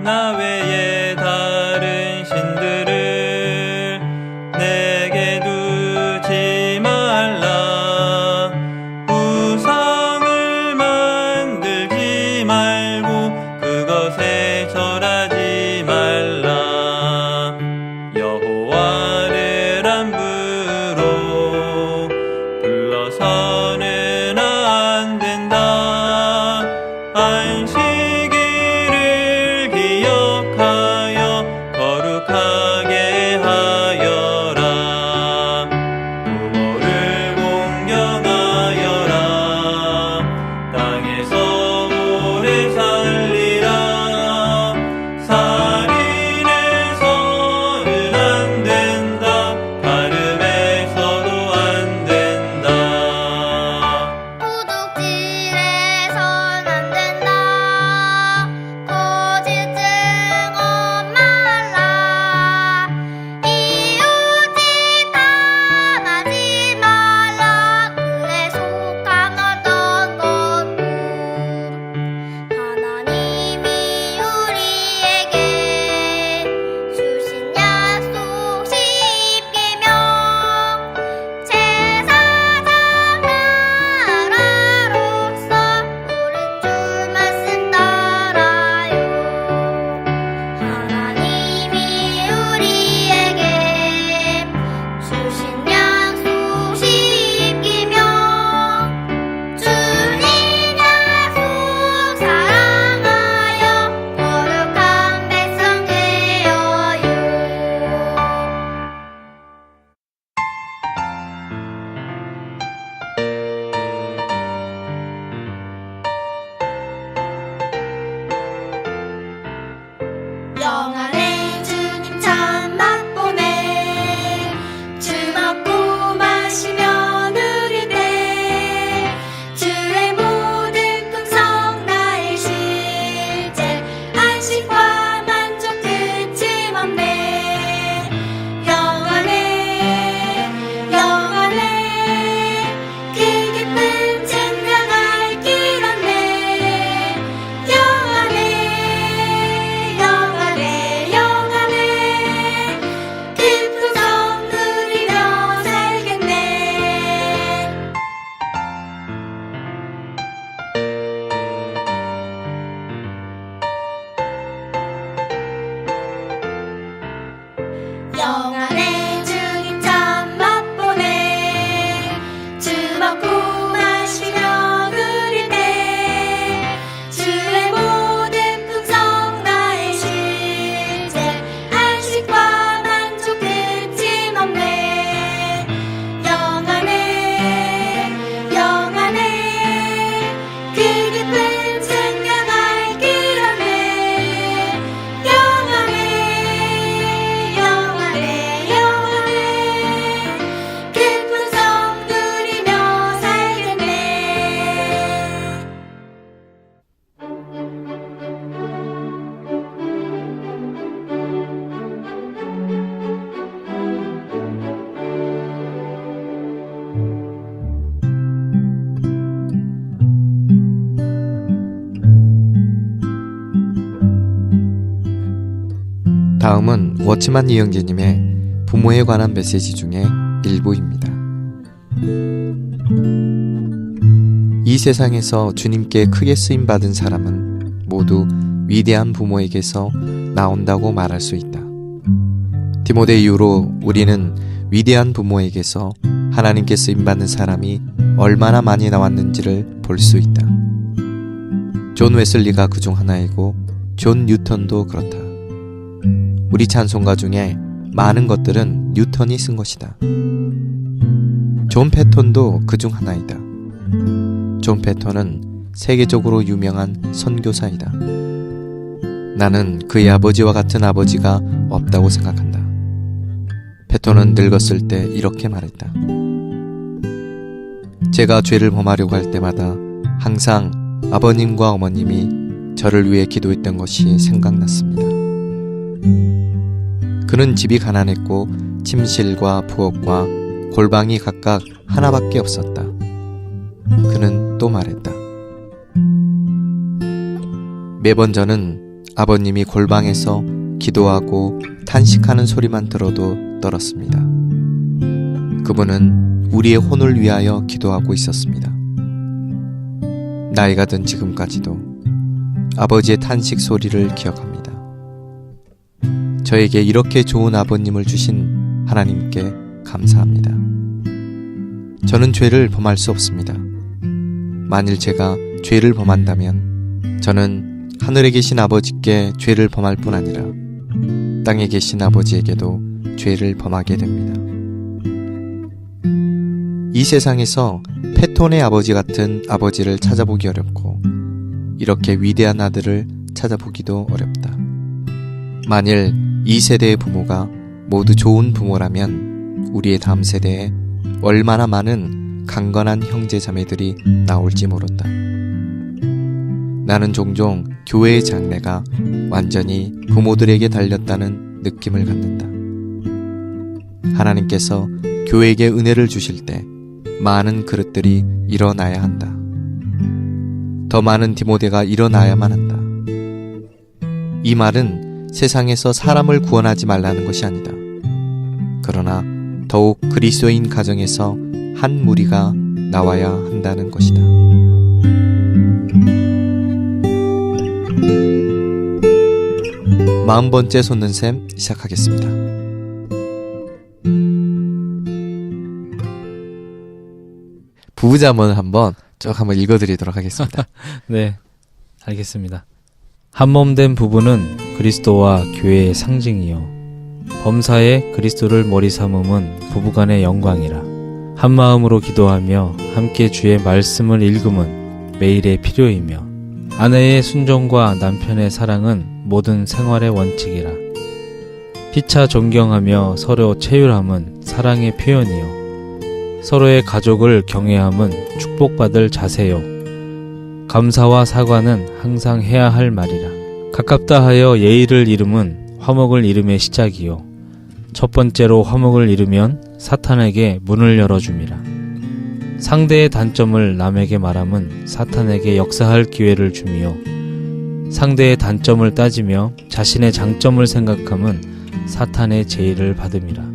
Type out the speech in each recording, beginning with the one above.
나 외에 다른 신들을 내게 두지 말라. 우상을 만들지 말고 그것에 절하지 말라. 여호와를 함부로 불러서는 안 된다. 안식일을 기억하여 거룩하게 하여라. 부모를 공경하여라. 땅에서 오래 살리라. 살인해서는 안 된다. 가늠해서도 안 된다. 도둑질해선 안 된다. 거짓 증언 말라. 이웃짓 당하지 말라. 그에 속한 어떤 것도 하나님이 우리에게 주신 약속 10계명 제사장 나라로서 옳은 줄 말씀 따라요. 하나님이 우리에게 주신 약속 10계명 주님 약속 사랑하여 거룩한 백성 되어요. 영안에 주님 참 맛보네. 주 먹고 마시며 누릴 때 주의 모든 풍성 나의 실제 안식과 만족 그침없네. 영안에 그 기쁨 증명할 길 없네. 영안에 그 풍성 누리며 살겠네. 영안에 주님 참 맛보네. 주 먹고 마시며 누릴 때 주의 모든 풍성 나의 실제 안식과 만족 그침없네. 영안에 그 기쁨 증명할 길 없네. 영안에 그 풍성 누리며 살겠네. 다음은 워치만 이영재님의 부모에 관한 메시지 중에 일부입니다. 이 세상에서 주님께 크게 쓰임받은 사람은 모두 위대한 부모에게서 나온다고 말할 수 있다. 디모데이후로 우리는 위대한 부모에게서 하나님께 쓰임받는 사람이 얼마나 많이 나왔는지를 볼 수 있다. 존 웨슬리가 그중 하나이고 존 뉴턴도 그렇다. 우리 찬송가 중에 많은 것들은 뉴턴이 쓴 것이다. 존 패턴도 그중 하나이다. 존 패턴은 세계적으로 유명한 선교사이다. 나는 그의 아버지와 같은 아버지가 없다고 생각한다. 패턴은 늙었을 때 이렇게 말했다. 제가 죄를 범하려고 할 때마다 항상 아버님과 어머님이 저를 위해 기도했던 것이 생각났습니다. 그는 집이 가난했고 침실과 부엌과 골방이 각각 하나밖에 없었다. 그는 또 말했다. 매번 저는 아버님이 골방에서 기도하고 탄식하는 소리만 들어도 떨었습니다. 그분은 우리의 혼을 위하여 기도하고 있었습니다. 나이가 든 지금까지도 아버지의 탄식 소리를 기억합니다. 저에게 이렇게 좋은 아버님을 주신 하나님께 감사합니다. 저는 죄를 범할 수 없습니다. 만일 제가 죄를 범한다면 저는 하늘에 계신 아버지께 죄를 범할 뿐 아니라 땅에 계신 아버지에게도 죄를 범하게 됩니다. 이 세상에서 패톤의 아버지 같은 아버지를 찾아보기 어렵고 이렇게 위대한 아들을 찾아보기도 어렵다. 만일 이 세대의 부모가 모두 좋은 부모라면 우리의 다음 세대에 얼마나 많은 강건한 형제 자매들이 나올지 모른다. 나는 종종 교회의 장래가 완전히 부모들에게 달렸다는 느낌을 갖는다. 하나님께서 교회에게 은혜를 주실 때 많은 그릇들이 일어나야 한다. 더 많은 디모데가 일어나야만 한다. 이 말은 세상에서 사람을 구원하지 말라는 것이 아니다. 그러나 더욱 그리스도인 가정에서 한 무리가 나와야 한다는 것이다. 마흔 번째 솟는 셈 시작하겠습니다. 부부자문을 한번 쭉 한번 읽어드리도록 하겠습니다. 네, 알겠습니다. 한몸된 부부는 그리스도와 교회의 상징이요 범사에 그리스도를 머리 삼음은 부부간의 영광이라. 한 마음으로 기도하며 함께 주의 말씀을 읽음은 매일의 필요이며 아내의 순종과 남편의 사랑은 모든 생활의 원칙이라. 피차 존경하며 서로 체휼함은 사랑의 표현이요 서로의 가족을 경외함은 축복받을 자세요. 감사와 사과는 항상 해야 할 말이라. 가깝다 하여 예의를 잃음은 화목을 잃음의 시작이요 첫 번째로 화목을 잃으면 사탄에게 문을 열어줌이라. 상대의 단점을 남에게 말함은 사탄에게 역사할 기회를 주미요 상대의 단점을 따지며 자신의 장점을 생각함은 사탄의 제의를 받음이라.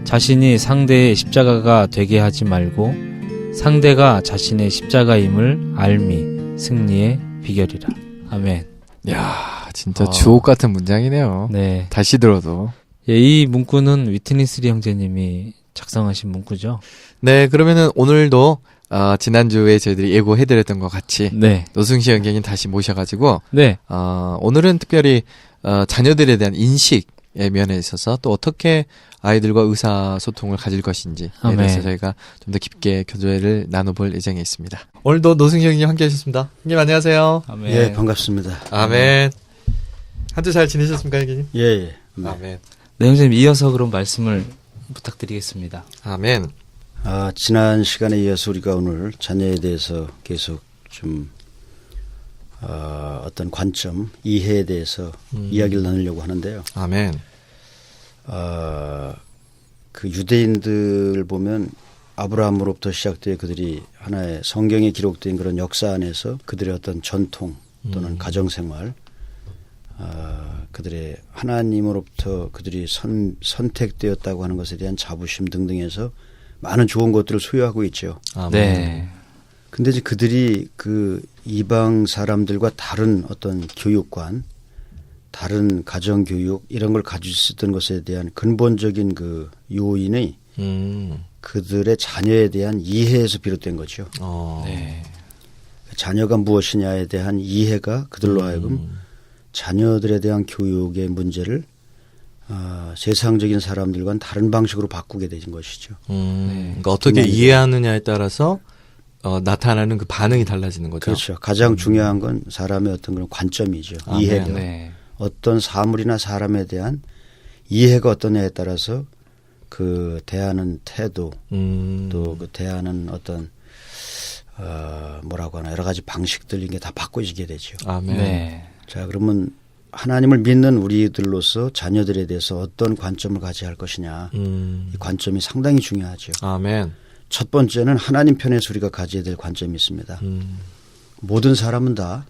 자신이 상대의 십자가가 되게 하지 말고 상대가 자신의 십자가임을 알미 승리의 비결이라. 아멘. 야, 진짜 주옥 같은 문장이네요. 네. 다시 들어도. 예, 이 문구는 위트니스리 형제님이 작성하신 문구죠. 네, 그러면은 오늘도 지난주에 저희들이 예고해드렸던 것 같이 네. 노승시 형제님 다시 모셔가지고 네. 오늘은 특별히 자녀들에 대한 인식의 면에 있어서 또 어떻게 아이들과 의사소통을 가질 것인지에 대해서 저희가 좀 더 깊게 교제를 나눠볼 예정에 있습니다. 오늘도 노승시 형님 함께 하셨습니다. 형님 안녕하세요. 아멘. 예, 반갑습니다. 아멘. 한 주 잘 지내셨습니까, 형님? 예, 예. 아멘. 네, 형제님 이어서 그럼 말씀을 부탁드리겠습니다. 아멘. 지난 시간에 이어서 우리가 오늘 자녀에 대해서 계속 좀 어떤 관점, 이해에 대해서 이야기를 나누려고 하는데요. 아멘. 그 유대인들 보면 아브라함으로부터 시작되어 그들이 하나의 성경에 기록된 그런 역사 안에서 그들의 어떤 전통 또는 가정생활, 그들의 하나님으로부터 그들이 선택되었다고 하는 것에 대한 자부심 등등에서 많은 좋은 것들을 소유하고 있죠. 네. 근데 이제 그들이 그 이방 사람들과 다른 어떤 교육관, 다른 가정교육 이런 걸 가지고 있었던 것에 대한 근본적인 그 요인이 그들의 자녀에 대한 이해에서 비롯된 거죠. 네. 자녀가 무엇이냐에 대한 이해가 그들로 하여금 자녀들에 대한 교육의 문제를 세상적인 사람들과는 다른 방식으로 바꾸게 된 것이죠. 그러니까 어떻게 이해하느냐에 따라서 나타나는 그 반응이 달라지는 거죠. 그렇죠. 가장 중요한 건 사람의 어떤 그런 관점이죠. 이해력. 네. 어떤 사물이나 사람에 대한 이해가 어떠냐에 따라서 그 대하는 태도 또 그 대하는 어떤 뭐라고 하나 여러 가지 방식들 이게 다 바꿔지게 되죠. 아멘. 네. 자, 그러면 하나님을 믿는 우리들로서 자녀들에 대해서 어떤 관점을 가져야 할 것이냐. 이 관점이 상당히 중요하죠. 아멘. 첫 번째는 하나님 편에서 우리가 가져야 될 관점이 있습니다. 모든 사람은 다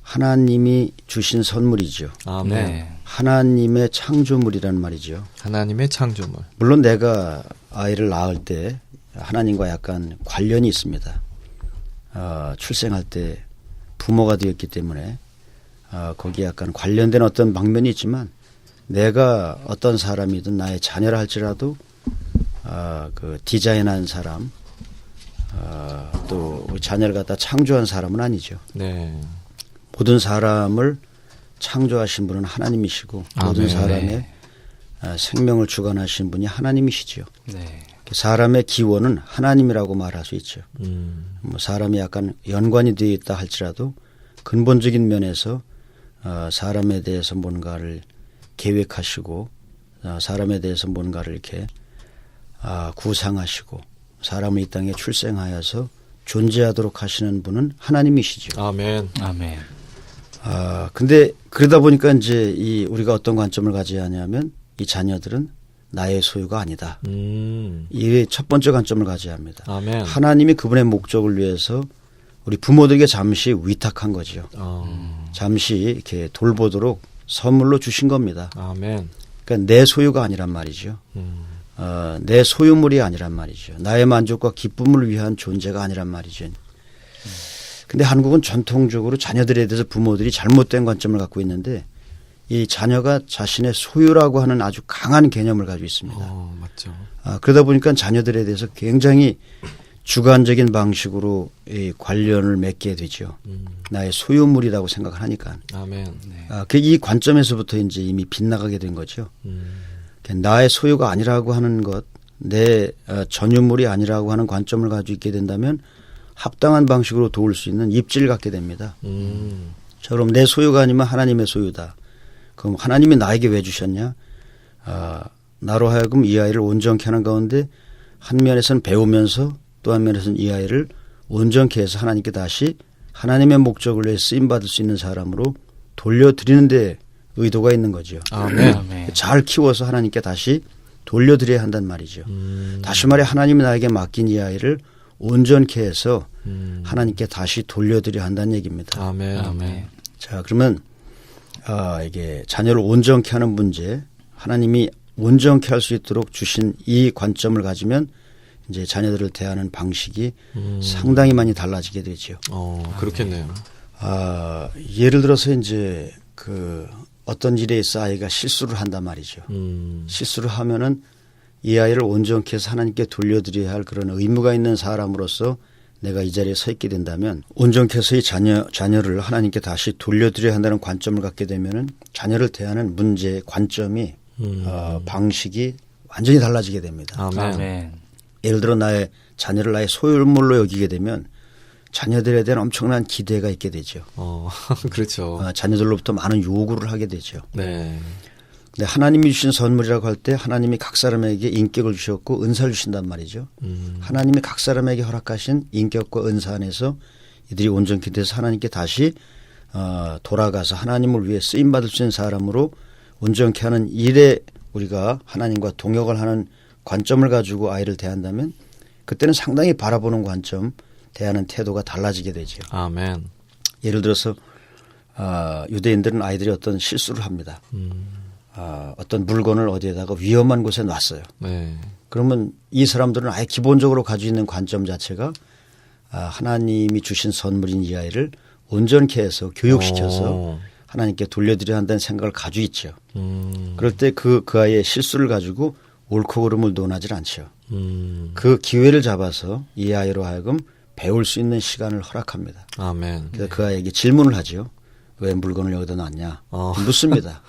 하나님이 주신 선물이죠. 아멘. 네. 하나님의 창조물이라는 말이죠. 하나님의 창조물. 물론 내가 아이를 낳을 때 하나님과 약간 관련이 있습니다. 출생할 때 부모가 되었기 때문에 거기에 약간 관련된 어떤 방면이 있지만 내가 어떤 사람이든 나의 자녀라 할지라도 그 디자인한 사람 또 우리 자녀를 갖다 창조한 사람은 아니죠. 네. 모든 사람을 창조하신 분은 하나님이시고 모든 아멘. 사람의 생명을 주관하신 분이 하나님이시죠. 네. 사람의 기원은 하나님이라고 말할 수 있죠. 뭐 사람이 약간 연관이 되어 있다 할지라도 근본적인 면에서 사람에 대해서 뭔가를 계획하시고 사람에 대해서 뭔가를 이렇게 구상하시고 사람을 이 땅에 출생하여서 존재하도록 하시는 분은 하나님이시죠. 아멘. 아멘. 근데 그러다 보니까 이제 우리가 어떤 관점을 가져야 하냐면 이 자녀들은 나의 소유가 아니다. 이게 첫 번째 관점을 가져야 합니다. 아멘. 하나님이 그분의 목적을 위해서 우리 부모들에게 잠시 위탁한 거죠. 잠시 이렇게 돌보도록 선물로 주신 겁니다. 아멘. 그러니까 내 소유가 아니란 말이죠. 내 소유물이 아니란 말이죠. 나의 만족과 기쁨을 위한 존재가 아니란 말이죠. 근데 한국은 전통적으로 자녀들에 대해서 부모들이 잘못된 관점을 갖고 있는데 이 자녀가 자신의 소유라고 하는 아주 강한 개념을 가지고 있습니다. 맞죠. 그러다 보니까 자녀들에 대해서 굉장히 주관적인 방식으로 이 관련을 맺게 되죠. 나의 소유물이라고 생각을 하니까. 아멘. 이 관점에서부터 이제 이미 빗나가게 된 거죠. 나의 소유가 아니라고 하는 것, 내 전유물이 아니라고 하는 관점을 가지고 있게 된다면 합당한 방식으로 도울 수 있는 입지를 갖게 됩니다. 자, 그럼 내 소유가 아니면 하나님의 소유다. 그럼 하나님이 나에게 왜 주셨냐? 나로 하여금 이 아이를 온전케 하는 가운데 한 면에서는 배우면서 또 한 면에서는 이 아이를 온전케 해서 하나님께 다시 하나님의 목적을 위해 쓰임받을 수 있는 사람으로 돌려드리는 데 의도가 있는 거죠. 아멘. 아멘. 잘 키워서 하나님께 다시 돌려드려야 한단 말이죠. 다시 말해 하나님이 나에게 맡긴 이 아이를 온전케 해서 하나님께 다시 돌려드려야 한다는 얘기입니다. 아멘. 아멘. 자, 그러면 이게 자녀를 온전케 하는 문제, 하나님이 온전케 할 수 있도록 주신 이 관점을 가지면 이제 자녀들을 대하는 방식이 상당히 많이 달라지게 되죠. 그렇겠네요. 예를 들어서 이제 어떤 일에 있어 아이가 실수를 한단 말이죠. 실수를 하면은 이 아이를 온전케 해서 하나님께 돌려드려야 할 그런 의무가 있는 사람으로서 내가 이 자리에 서 있게 된다면 온전케 해서 이 자녀를 하나님께 다시 돌려드려야 한다는 관점을 갖게 되면은 자녀를 대하는 문제 관점이 방식이 완전히 달라지게 됩니다. 아멘. 아멘. 예를 들어 나의 자녀를 나의 소유물로 여기게 되면 자녀들에 대한 엄청난 기대가 있게 되죠. 그렇죠. 자녀들로부터 많은 요구를 하게 되죠. 네. 근데 하나님이 주신 선물이라고 할 때 하나님이 각 사람에게 인격을 주셨고 은사를 주신단 말이죠. 하나님이 각 사람에게 허락하신 인격과 은사 안에서 이들이 온전케 돼서 하나님께 다시 돌아가서 하나님을 위해 쓰임받을 수 있는 사람으로 온전케 하는 일에 우리가 하나님과 동역을 하는 관점을 가지고 아이를 대한다면 그때는 상당히 바라보는 관점, 대하는 태도가 달라지게 되죠. 아멘. 예를 들어서 유대인들은 아이들이 어떤 실수를 합니다. 어떤 물건을 어디에다가 위험한 곳에 놨어요. 네. 그러면 이 사람들은 아예 기본적으로 가지고 있는 관점 자체가 하나님이 주신 선물인 이 아이를 온전케 해서 교육시켜서 하나님께 돌려드려야 한다는 생각을 가지고 있죠. 그럴 때 그 아이의 실수를 가지고 옳고 그름을 논하지 않죠. 그 기회를 잡아서 이 아이로 하여금 배울 수 있는 시간을 허락합니다. 아멘. 그래서 그 아이에게 질문을 하죠. 왜 물건을 여기다 놨냐? 묻습니다.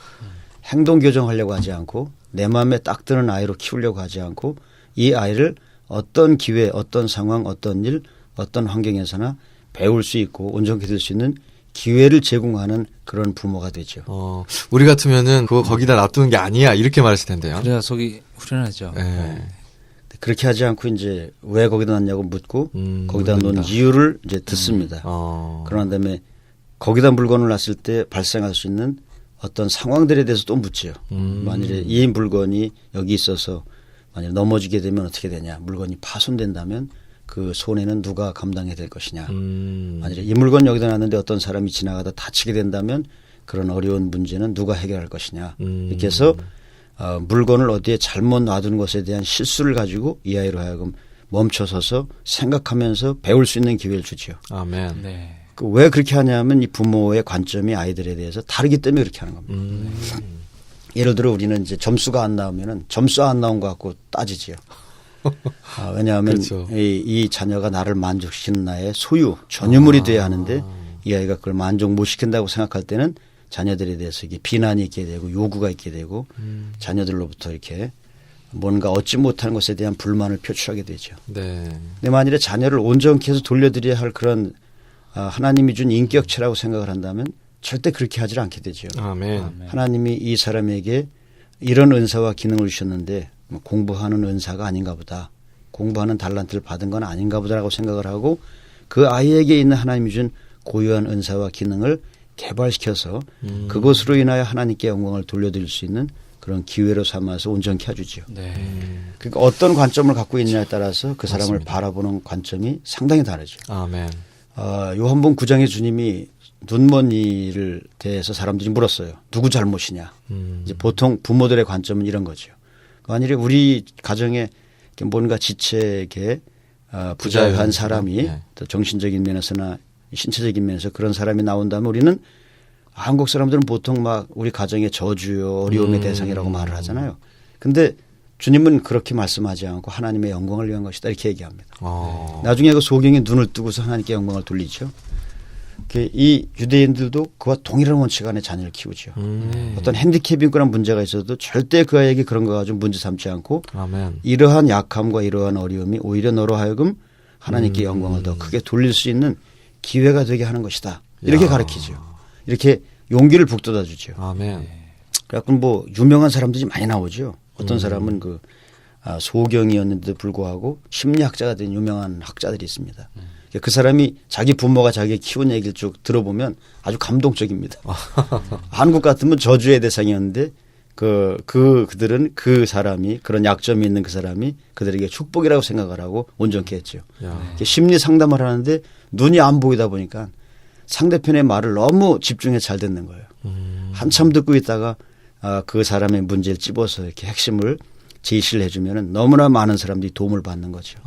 행동 교정하려고 하지 않고 내 마음에 딱 드는 아이로 키우려고 하지 않고 이 아이를 어떤 기회, 어떤 상황, 어떤 일, 어떤 환경에서나 배울 수 있고 온전케 될 수 있는 기회를 제공하는 그런 부모가 되죠. 우리 같으면은 그거 거기다 놔두는 게 아니야 이렇게 말했을 텐데요. 그래야 속이 후련하죠. 네. 그렇게 하지 않고 이제 왜 거기다 놨냐고 묻고 거기다 놓은 묻는다. 이유를 이제 듣습니다. 그런 다음에 거기다 물건을 놨을 때 발생할 수 있는 어떤 상황들에 대해서 또 묻지요. 만일에 이 물건이 여기 있어서 만약 넘어지게 되면 어떻게 되냐. 물건이 파손된다면 그 손해는 누가 감당해야 될 것이냐. 만약에 이 물건 여기다 놨는데 어떤 사람이 지나가다 다치게 된다면 그런 어려운 문제는 누가 해결할 것이냐. 이렇게 해서 물건을 어디에 잘못 놔둔 것에 대한 실수를 가지고 이 아이로 하여금 멈춰서서 생각하면서 배울 수 있는 기회를 주죠. 아멘. 네. 왜 그렇게 하냐면 이 부모의 관점이 아이들에 대해서 다르기 때문에 그렇게 하는 겁니다. 예를 들어 우리는 이제 점수가 안 나오면은 점수 안 나온 것 갖고 따지지요. 왜냐하면 그렇죠. 이 자녀가 나를 만족시키는 나의 소유, 전유물이 돼야 하는데 이 아이가 그걸 만족 못 시킨다고 생각할 때는 자녀들에 대해서 이게 비난이 있게 되고 요구가 있게 되고 자녀들로부터 이렇게 뭔가 얻지 못하는 것에 대한 불만을 표출하게 되죠. 네. 근데 만일에 자녀를 온전케 해서 돌려드려야 할 그런 하나님이 준 인격체라고 생각을 한다면 절대 그렇게 하지 않게 되죠. 아멘. 하나님이 이 사람에게 이런 은사와 기능을 주셨는데 뭐 공부하는 은사가 아닌가 보다. 공부하는 달란트를 받은 건 아닌가 보다라고 생각을 하고 그 아이에게 있는 하나님이 준 고유한 은사와 기능을 개발시켜서 그것으로 인하여 하나님께 영광을 돌려드릴 수 있는 그런 기회로 삼아서 온전케 해주죠. 네. 그러니까 어떤 관점을 갖고 있느냐에 따라서 그 사람을 맞습니다. 바라보는 관점이 상당히 다르죠. 아멘. 요한복음 9장의 주님이 눈먼 이를 대해서 사람들이 물었어요. 누구 잘못이냐. 이제 보통 부모들의 관점은 이런 거죠. 만일에 우리 가정에 뭔가 지체게 부자한 사람이 네. 또 정신적인 면에서나 신체적인 면에서 그런 사람이 나온다면 우리는 한국 사람들은 보통 막 우리 가정의 저주요 어려움의 대상이라고 말을 하잖아요. 근데 주님은 그렇게 말씀하지 않고 하나님의 영광을 위한 것이다 이렇게 얘기합니다. 나중에 그 소경이 눈을 뜨고서 하나님께 영광을 돌리죠. 이 유대인들도 그와 동일한 원칙 안에 자녀를 키우죠. 어떤 핸디캡이 그런 문제가 있어도 절대 그 아이에게 그런 거 가지고 문제 삼지 않고 아멘. 이러한 약함과 이러한 어려움이 오히려 너로 하여금 하나님께 영광을 더 크게 돌릴 수 있는 기회가 되게 하는 것이다. 이렇게 가르치죠. 이렇게 용기를 북돋아 주죠. 아멘. 그래갖고 뭐 유명한 사람들이 많이 나오죠. 어떤 사람은 소경이었는데도 불구하고 심리학자가 된 유명한 학자들이 있습니다. 그 사람이 자기 부모가 자기 키운 얘기를 쭉 들어보면 아주 감동적입니다. 한국 같으면 저주의 대상이었는데 그들은 그 사람이 그런 약점이 있는 그 사람이 그들에게 축복이라고 생각을 하고 온전케 했죠. 심리 상담을 하는데 눈이 안 보이다 보니까 상대편의 말을 너무 집중해 잘 듣는 거예요. 한참 듣고 있다가 그 사람의 문제를 찝어서 이렇게 핵심을 제시를 해주면 너무나 많은 사람들이 도움을 받는 거죠.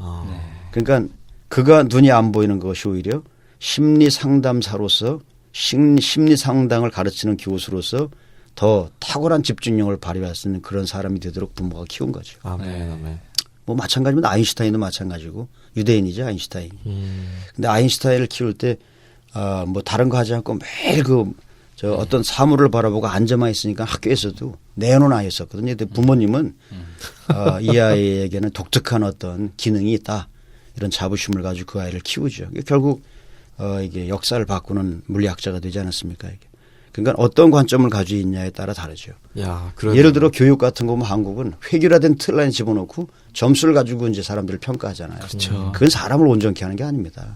그러니까 그가 눈이 안 보이는 것이 오히려 심리 상담사로서 심리 상담을 가르치는 교수로서 더 탁월한 집중력을 발휘할 수 있는 그런 사람이 되도록 부모가 키운 거죠. 아멘. 뭐 마찬가지면 아인슈타인도 마찬가지고 유대인이죠 아인슈타인이. 근데 아인슈타인을 키울 때 뭐 다른 거 하지 않고 매일 어떤 사물을 바라보고 앉아만 있으니까 학교에서도 내놓은 아이였었거든요. 근데 부모님은 이 아이에게는 독특한 어떤 기능이 있다. 이런 자부심을 가지고 그 아이를 키우죠. 결국 이게 역사를 바꾸는 물리학자가 되지 않았습니까? 이게. 그러니까 어떤 관점을 가지고 있냐에 따라 다르죠. 예를 들어 교육 같은 거 보면 한국은 획일화된 틀 안에 집어넣고 점수를 가지고 이제 사람들을 평가하잖아요. 그렇죠. 그건 사람을 온전케 하는 게 아닙니다.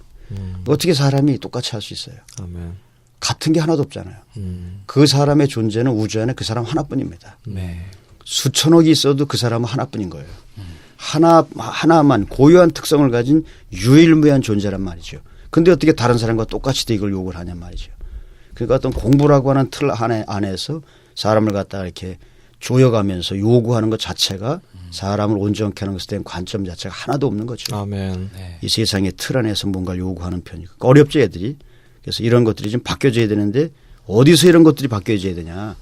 어떻게 사람이 똑같이 할 수 있어요? 아멘. 같은 게 하나도 없잖아요. 그 사람의 존재는 우주 안에 그 사람 하나뿐입니다. 네. 수천억이 있어도 그 사람은 하나뿐인 거예요. 하나만 고유한 특성을 가진 유일무이한 존재란 말이죠. 근데 어떻게 다른 사람과 똑같이 이걸 요구를 하냔 말이죠. 그러니까 어떤 공부라고 하는 틀 안에서 사람을 갖다가 이렇게 조여가면서 요구하는 것 자체가 사람을 온전케 하는 것에 대한 관점 자체가 하나도 없는 거죠. 아멘. 네. 이 세상의 틀 안에서 뭔가를 요구하는 편이고 어렵죠 애들이. 그래서 이런 것들이 좀 바뀌어져야 되는데 어디서 이런 것들이 바뀌어져야 되냐.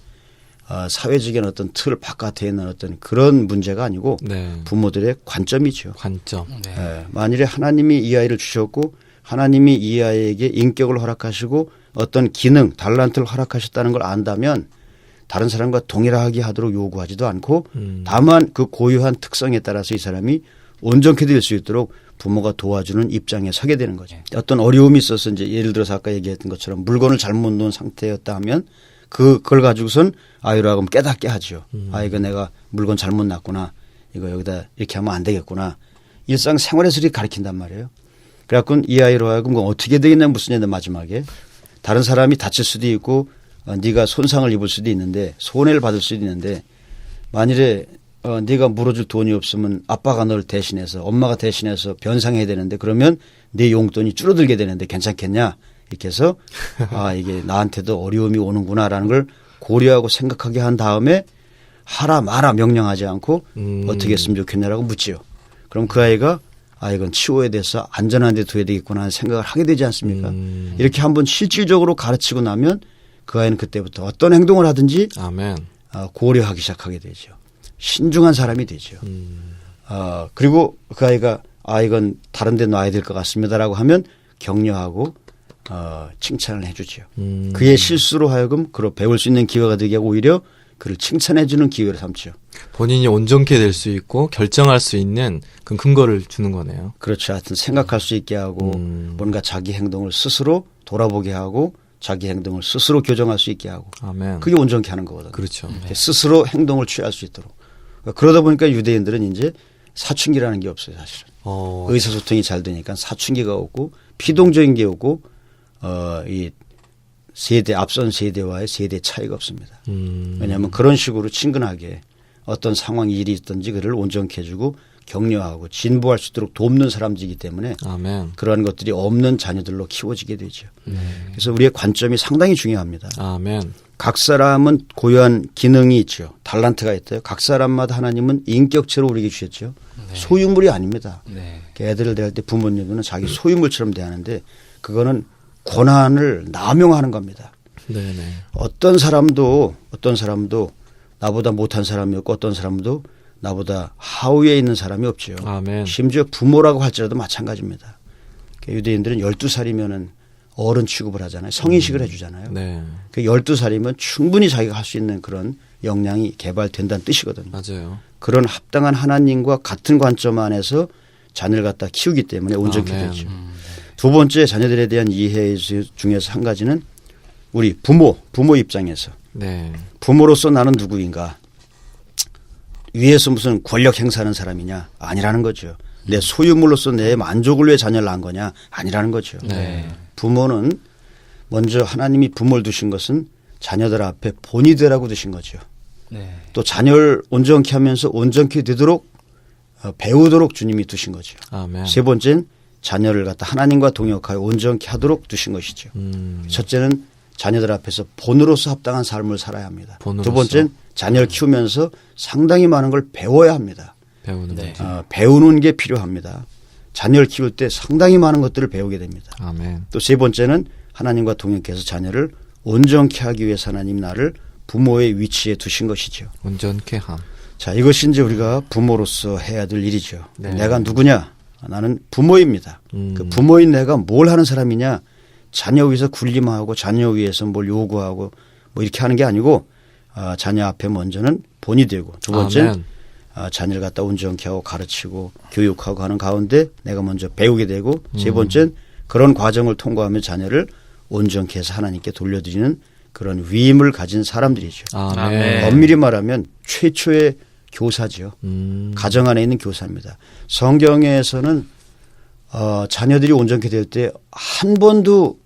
사회적인 어떤 틀 바깥에 있는 어떤 그런 문제가 아니고 네. 부모들의 관점이죠. 관점. 네. 만일에 하나님이 이 아이를 주셨고 하나님이 이 아이에게 인격을 허락하시고 어떤 기능, 달란트를 허락하셨다는 걸 안다면 다른 사람과 동일하게 하도록 요구하지도 않고 다만 그 고유한 특성에 따라서 이 사람이 온전케 될 수 있도록 부모가 도와주는 입장에 서게 되는 거죠. 어떤 어려움이 있어서 이제 예를 들어서 아까 얘기했던 것처럼 물건을 잘못 놓은 상태였다 하면 그걸 가지고선 아이로 하여금 깨닫게 하죠. 이거 내가 물건 잘못 놨구나. 이거 여기다 이렇게 하면 안 되겠구나. 일상생활에서 이렇게 가르친단 말이에요. 그래갖고 이 아이로 하여금 어떻게 되겠냐 무슨 마지막에 다른 사람이 다칠 수도 있고 네가 손상을 입을 수도 있는데 손해를 받을 수도 있는데 만일에 네가 물어줄 돈이 없으면 아빠가 너를 대신해서 엄마가 대신해서 변상해야 되는데 그러면 네 용돈이 줄어들게 되는데 괜찮겠냐 이렇게 해서 이게 나한테도 어려움이 오는구나라는 걸 고려하고 생각하게 한 다음에 하라 마라 명령하지 않고 어떻게 했으면 좋겠냐라고 묻지요. 그럼 그 아이가 이건 치워야 돼서 안전한 데 둬야 되겠구나 하는 생각을 하게 되지 않습니까? 이렇게 한번 실질적으로 가르치고 나면 그 아이는 그때부터 어떤 행동을 하든지 아멘. 고려하기 시작하게 되죠. 신중한 사람이 되죠. 그리고 그 아이가 이건 다른 데 놔야 될 것 같습니다라고 하면 격려하고 칭찬을 해주죠. 그의 실수로 하여금 그로 배울 수 있는 기회가 되게 하고 오히려 그를 칭찬해 주는 기회를 삼죠. 본인이 온전케 될 수 있고 결정할 수 있는 그 근거를 주는 거네요. 그렇죠. 하여튼 생각할 수 있게 하고 뭔가 자기 행동을 스스로 돌아보게 하고 자기 행동을 스스로 교정할 수 있게 하고 아멘. 그게 온전케 하는 거거든요. 그렇죠. 스스로 행동을 취할 수 있도록. 그러다 보니까 유대인들은 이제 사춘기라는 게 없어요, 사실은. 의사소통이 잘 되니까 사춘기가 없고 피동적인 게 없고 이 세대 앞선 세대와의 세대 차이가 없습니다. 왜냐하면 그런 식으로 친근하게 어떤 상황 일이 있든지 그를 온전케 해주고 격려하고 진보할 수 있도록 돕는 사람들이기 때문에 아멘. 그러한 것들이 없는 자녀들로 키워지게 되죠. 그래서 우리의 관점이 상당히 중요합니다. 아멘. 각 사람은 고유한 기능이 있죠. 달란트가 있대요. 각 사람마다 하나님은 인격체로 우리에게 주셨죠. 소유물이 아닙니다. 네. 애들을 대할 때 부모님은 자기 소유물처럼 대하는데 그거는 권한을 남용하는 겁니다. 네네. 어떤 사람도 나보다 못한 사람이 없고 어떤 사람도 나보다 하위에 있는 사람이 없죠. 아멘. 심지어 부모라고 할지라도 마찬가지입니다. 유대인들은 12살이면은 어른 취급을 하잖아요. 성인식을 해주잖아요. 네. 그 12살이면 충분히 자기가 할 수 있는 그런 역량이 개발된다는 뜻이거든요. 맞아요. 그런 합당한 하나님과 같은 관점 안에서 자녀를 갖다 키우기 때문에 온전케 아멘. 되죠. 두 번째 자녀들에 대한 이해 중에서 한 가지는 우리 부모 입장에서 네. 부모로서 나는 누구인가 위에서 무슨 권력 행사하는 사람이냐 아니라는 거죠. 내 소유물로서 내 만족을 위해 자녀를 낳은 거냐 아니라는 거죠. 네. 부모는 먼저 하나님이 부모를 두신 것은 자녀들 앞에 본이 되라고 두신 거죠. 네. 또 자녀를 온전케 하면서 온전케 되도록 배우도록 주님이 두신 거죠. 아멘. 세 번째는 자녀를 갖다 하나님과 동역하여 온전케 하도록 두신 것이죠. 첫째는 자녀들 앞에서 본으로서 합당한 삶을 살아야 합니다. 본으로서. 두 번째는 자녀를 키우면서 상당히 많은 걸 배워야 합니다. 배우는 거지. 배우는 게 필요합니다. 자녀를 키울 때 상당히 많은 것들을 배우게 됩니다. 아멘. 또 세 번째는 하나님과 동역해서 자녀를 온전케 하기 위해서 하나님 나를 부모의 위치에 두신 것이죠. 온전케 함. 자, 이것이 이제 우리가 부모로서 해야 될 일이죠. 네. 내가 누구냐? 나는 부모입니다. 그 부모인 내가 뭘 하는 사람이냐? 자녀 위해서 군림하고 자녀 위해서 뭘 요구하고 뭐 이렇게 하는 게 아니고 자녀 앞에 먼저는 본이 되고 두 번째는 아멘. 자녀를 갖다 온전케 하고 가르치고 교육하고 하는 가운데 내가 먼저 배우게 되고 세 번째는 그런 과정을 통과하며 자녀를 온전케 해서 하나님께 돌려드리는 그런 위임을 가진 사람들이죠. 아멘. 엄밀히 말하면 최초의 교사죠. 가정 안에 있는 교사입니다. 성경에서는 자녀들이 온전케 될 때 한 번도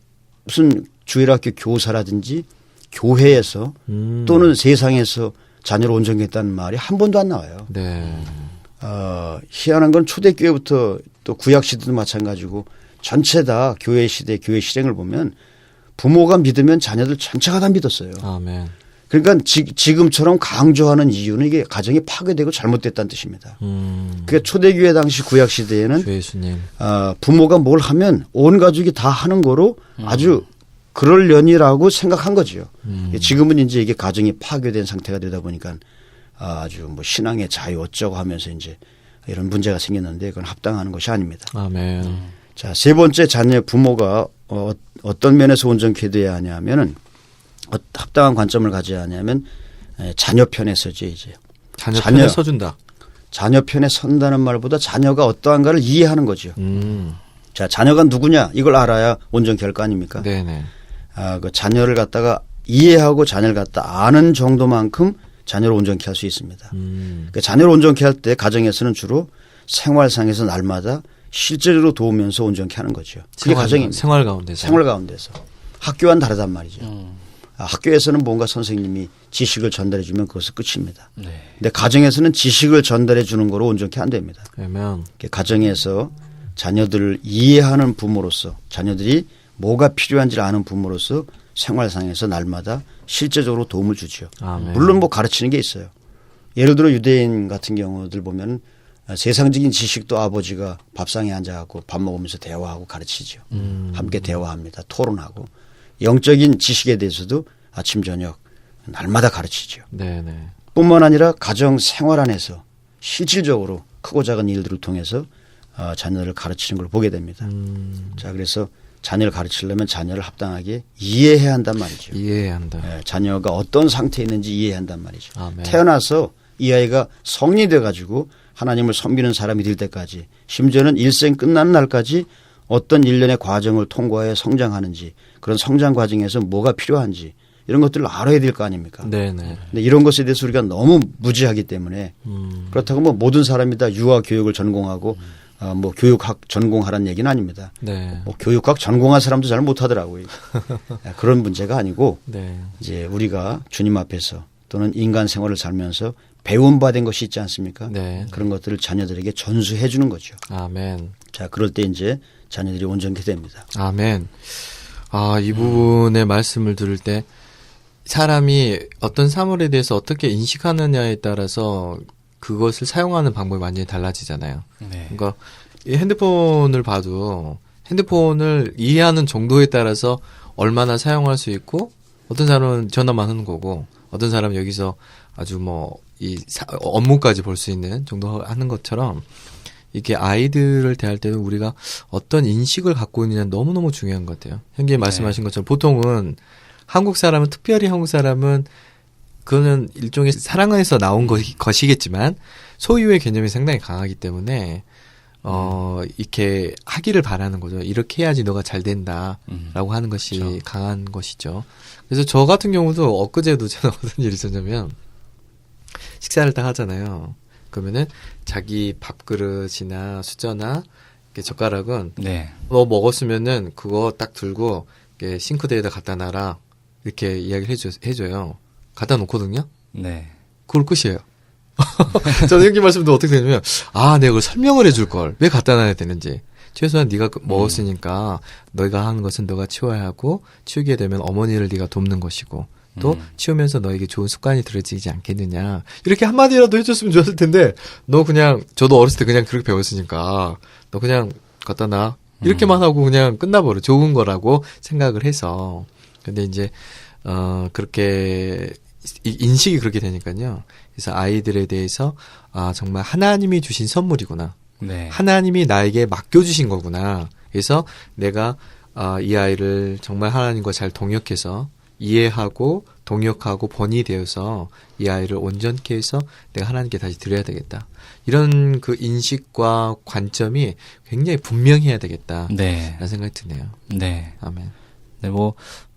무슨 주일학교 교사라든지 교회에서 또는 세상에서 자녀를 온전케 했다는 말이 한 번도 안 나와요. 네. 희한한 건 초대교회부터 또 구약시대도 마찬가지고 전체 다 교회 시대, 교회 실행을 보면 부모가 믿으면 자녀들 전체가 다 믿었어요. 아멘. 그러니까 지금처럼 강조하는 이유는 이게 가정이 파괴되고 잘못됐다는 뜻입니다. 그러니까 초대교회 당시 구약시대에는 주 예수님. 부모가 뭘 하면 온 가족이 다 하는 거로 아주 그럴려니라고 생각한 거죠. 지금은 이제 이게 가정이 파괴된 상태가 되다 보니까 아주 뭐 신앙의 자유 어쩌고 하면서 이제 이런 문제가 생겼는데 그건 합당한 것이 아닙니다. 아멘. 자, 세 번째 자녀 부모가 어떤 면에서 온전케 돼야 하냐면은 합당한 관점을 가져야 하냐면 자녀 편에 서죠 이제. 자녀 편에 서준다. 자녀 편에 선다는 말보다 자녀가 어떠한가를 이해하는 거죠. 자, 자녀가 누구냐 이걸 알아야 온전케 할 거 아닙니까? 네네. 그 자녀를 갖다가 이해하고 자녀를 갖다 아는 정도만큼 자녀를 온전케 할 수 있습니다. 그 자녀를 온전케 할 때 가정에서는 주로 생활상에서 날마다 실제로 도우면서 온전케 하는 거죠. 그게 가정입니다. 생활 가운데서. 생활 가운데서. 학교와는 다르단 말이죠. 학교에서는 뭔가 선생님이 지식을 전달해 주면 그것은 끝입니다. 네. 근데 가정에서는 지식을 전달해 주는 거로 온전히 안 됩니다. 그러면 가정에서 자녀들을 이해하는 부모로서 자녀들이 뭐가 필요한지를 아는 부모로서 생활상에서 날마다 실제적으로 도움을 주죠. 아멘. 물론 뭐 가르치는 게 있어요. 예를 들어 유대인 같은 경우들 보면 세상적인 지식도 아버지가 밥상에 앉아갖고 밥 먹으면서 대화하고 가르치죠. 함께 대화합니다. 토론하고. 영적인 지식에 대해서도 아침 저녁 날마다 가르치죠. 네네. 뿐만 아니라 가정 생활 안에서 실질적으로 크고 작은 일들을 통해서 자녀를 가르치는 걸 보게 됩니다. 자, 그래서 자녀를 가르치려면 자녀를 합당하게 이해해야 한단 말이죠. 이해해야 한다. 예, 자녀가 어떤 상태에 있는지 이해해야 한단 말이죠. 아멘. 태어나서 이 아이가 성인이 돼가지고 하나님을 섬기는 사람이 될 때까지 심지어는 일생 끝나는 날까지 어떤 일련의 과정을 통과해 성장하는지 그런 성장 과정에서 뭐가 필요한지 이런 것들을 알아야 될 거 아닙니까? 네네. 근데 이런 것에 대해서 우리가 너무 무지하기 때문에 그렇다고 뭐 모든 사람이 다 유아 교육을 전공하고 뭐 교육학 전공하라는 얘기는 아닙니다. 네. 뭐 교육학 전공한 사람도 잘 못하더라고요. 그런 문제가 아니고 네. 이제 우리가 주님 앞에서 또는 인간 생활을 살면서 배움받은 것이 있지 않습니까? 네. 그런 것들을 자녀들에게 전수해 주는 거죠. 아멘. 자, 그럴 때 이제 자녀들이 온전케 됩니다. 아멘. 이 부분의 말씀을 들을 때 사람이 어떤 사물에 대해서 어떻게 인식하느냐에 따라서 그것을 사용하는 방법이 완전히 달라지잖아요. 네. 그러니까 이 핸드폰을 봐도 핸드폰을 이해하는 정도에 따라서 얼마나 사용할 수 있고 어떤 사람은 전화만 하는 거고 어떤 사람은 여기서 아주 뭐 이 업무까지 볼 수 있는 정도 하는 것처럼 이렇게 아이들을 대할 때는 우리가 어떤 인식을 갖고 있느냐는 너무너무 중요한 것 같아요. 형님 말씀하신 것처럼 보통은 한국 사람은 특별히 한국 사람은 그거는 일종의 사랑에서 나온 것이겠지만 소유의 개념이 상당히 강하기 때문에 이렇게 하기를 바라는 거죠. 이렇게 해야지 너가 잘 된다라고 하는 것이 그렇죠. 강한 것이죠. 그래서 저 같은 경우도 엊그제도 제가 어떤 일이 있었냐면 식사를 딱 하잖아요. 그러면은 자기 밥그릇이나 수저나 이렇게 젓가락은 네. 너 먹었으면은 그거 딱 들고 이렇게 싱크대에다 갖다 놔라 이렇게 이야기를 해줘요. 갖다 놓거든요. 네. 그걸 끝이에요. 저는 형님 말씀도 어떻게 되냐면 내가 그걸 설명을 해줄 걸 왜 갖다 놔야 되는지. 최소한 네가 먹었으니까 너희가 하는 것은 너가 치워야 하고 치우게 되면 어머니를 네가 돕는 것이고 또 치우면서 너에게 좋은 습관이 들어지지 않겠느냐. 이렇게 한마디라도 해줬으면 좋았을 텐데 너 그냥 저도 어렸을 때 그냥 그렇게 배웠으니까 너 그냥 갖다 놔. 이렇게만 하고 그냥 끝나버려. 좋은 거라고 생각을 해서. 근데 이제 그렇게 인식이 그렇게 되니까요. 그래서 아이들에 대해서 정말 하나님이 주신 선물이구나. 네. 하나님이 나에게 맡겨주신 거구나. 그래서 내가 이 아이를 정말 하나님과 잘 동역해서 이해하고 동역하고 번이 되어서 이 아이를 온전케 해서 내가 하나님께 다시 드려야 되겠다. 이런 그 인식과 관점이 굉장히 분명해야 되겠다. 네. 라는 생각이 드네요. 네. 아멘. 네,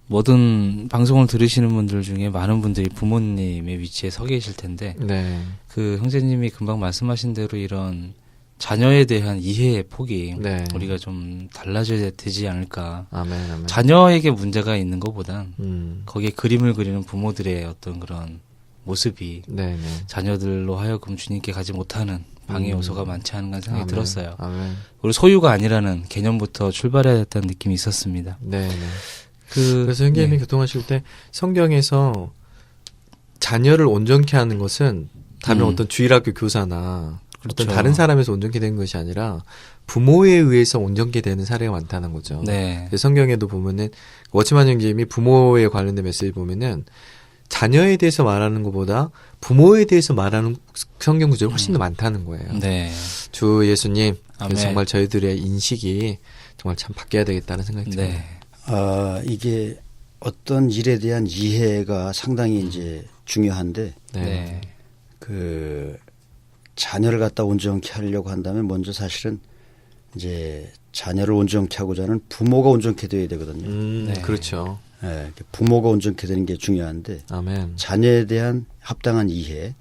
모든 방송을 들으시는 분들 중에 많은 분들이 부모님의 위치에 서 계실 텐데, 네. 그 형제님이 금방 말씀하신 대로 이런 자녀에 대한 이해의 폭이 네. 우리가 좀 달라져야 되지 않을까. 아멘. 아멘. 자녀에게 문제가 있는 것보단 거기에 그림을 그리는 부모들의 어떤 그런 모습이 네네. 자녀들로 하여금 주님께 가지 못하는 방해 요소가 많지 않은가 생각이 아멘. 들었어요. 아멘. 우리 소유가 아니라는 개념부터 출발해야 했다는 느낌이 있었습니다. 네네. 그래서 형님이 네. 교통하실 때 성경에서 자녀를 온전케 하는 것은 다른 어떤 주일학교 교사나 그렇죠. 어떤 다른 사람에서 온전케 되는 것이 아니라 부모에 의해서 온전케 되는 사례가 많다는 거죠. 네. 그래서 성경에도 보면은 워치만 형님이 부모에 관련된 메시지 보면은 자녀에 대해서 말하는 것보다 부모에 대해서 말하는 성경 구절이 훨씬 더 많다는 거예요. 네. 주 예수님, 아멘. 그래서 정말 저희들의 인식이 정말 참 바뀌어야 되겠다는 생각이 듭니다. 네. 이게 어떤 일에 대한 이해가 상당히 이제 중요한데 네. 그 자녀를 갖다 온전케 하려고 한다면 먼저 사실은 이제 자녀를 온전케 하고자 하는 부모가 온전케 되어야 되거든요. 네. 그렇죠. 네, 부모가 온전케 되는 게 중요한데 아멘. 자녀에 대한 합당한 이해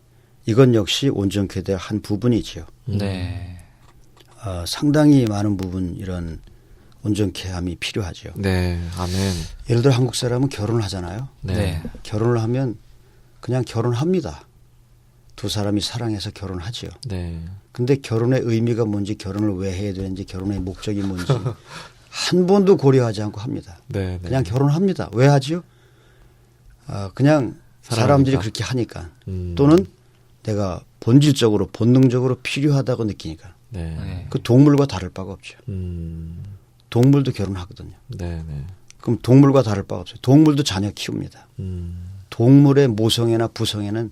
이건 역시 온전케 될 한 부분이지요. 네. 상당히 많은 부분 이런 온전케 함이 필요하죠. 네. 아멘. 예를 들어 한국 사람은 결혼을 하잖아요. 네. 결혼을 하면 그냥 결혼합니다. 두 사람이 사랑해서 결혼하죠. 네. 근데 결혼의 의미가 뭔지, 결혼을 왜 해야 되는지, 결혼의 목적이 뭔지 한 번도 고려하지 않고 합니다. 네. 네. 그냥 결혼합니다. 왜 하지요? 그냥 사람들이 사랑하니까. 그렇게 하니까 음. 또는 내가 본질적으로 본능적으로 필요하다고 느끼니까. 네. 네. 그 동물과 다를 바가 없죠. 동물도 결혼하거든요. 네. 네. 그럼 동물과 다를 바가 없어요. 동물도 자녀 키웁니다. 동물의 모성애나 부성애는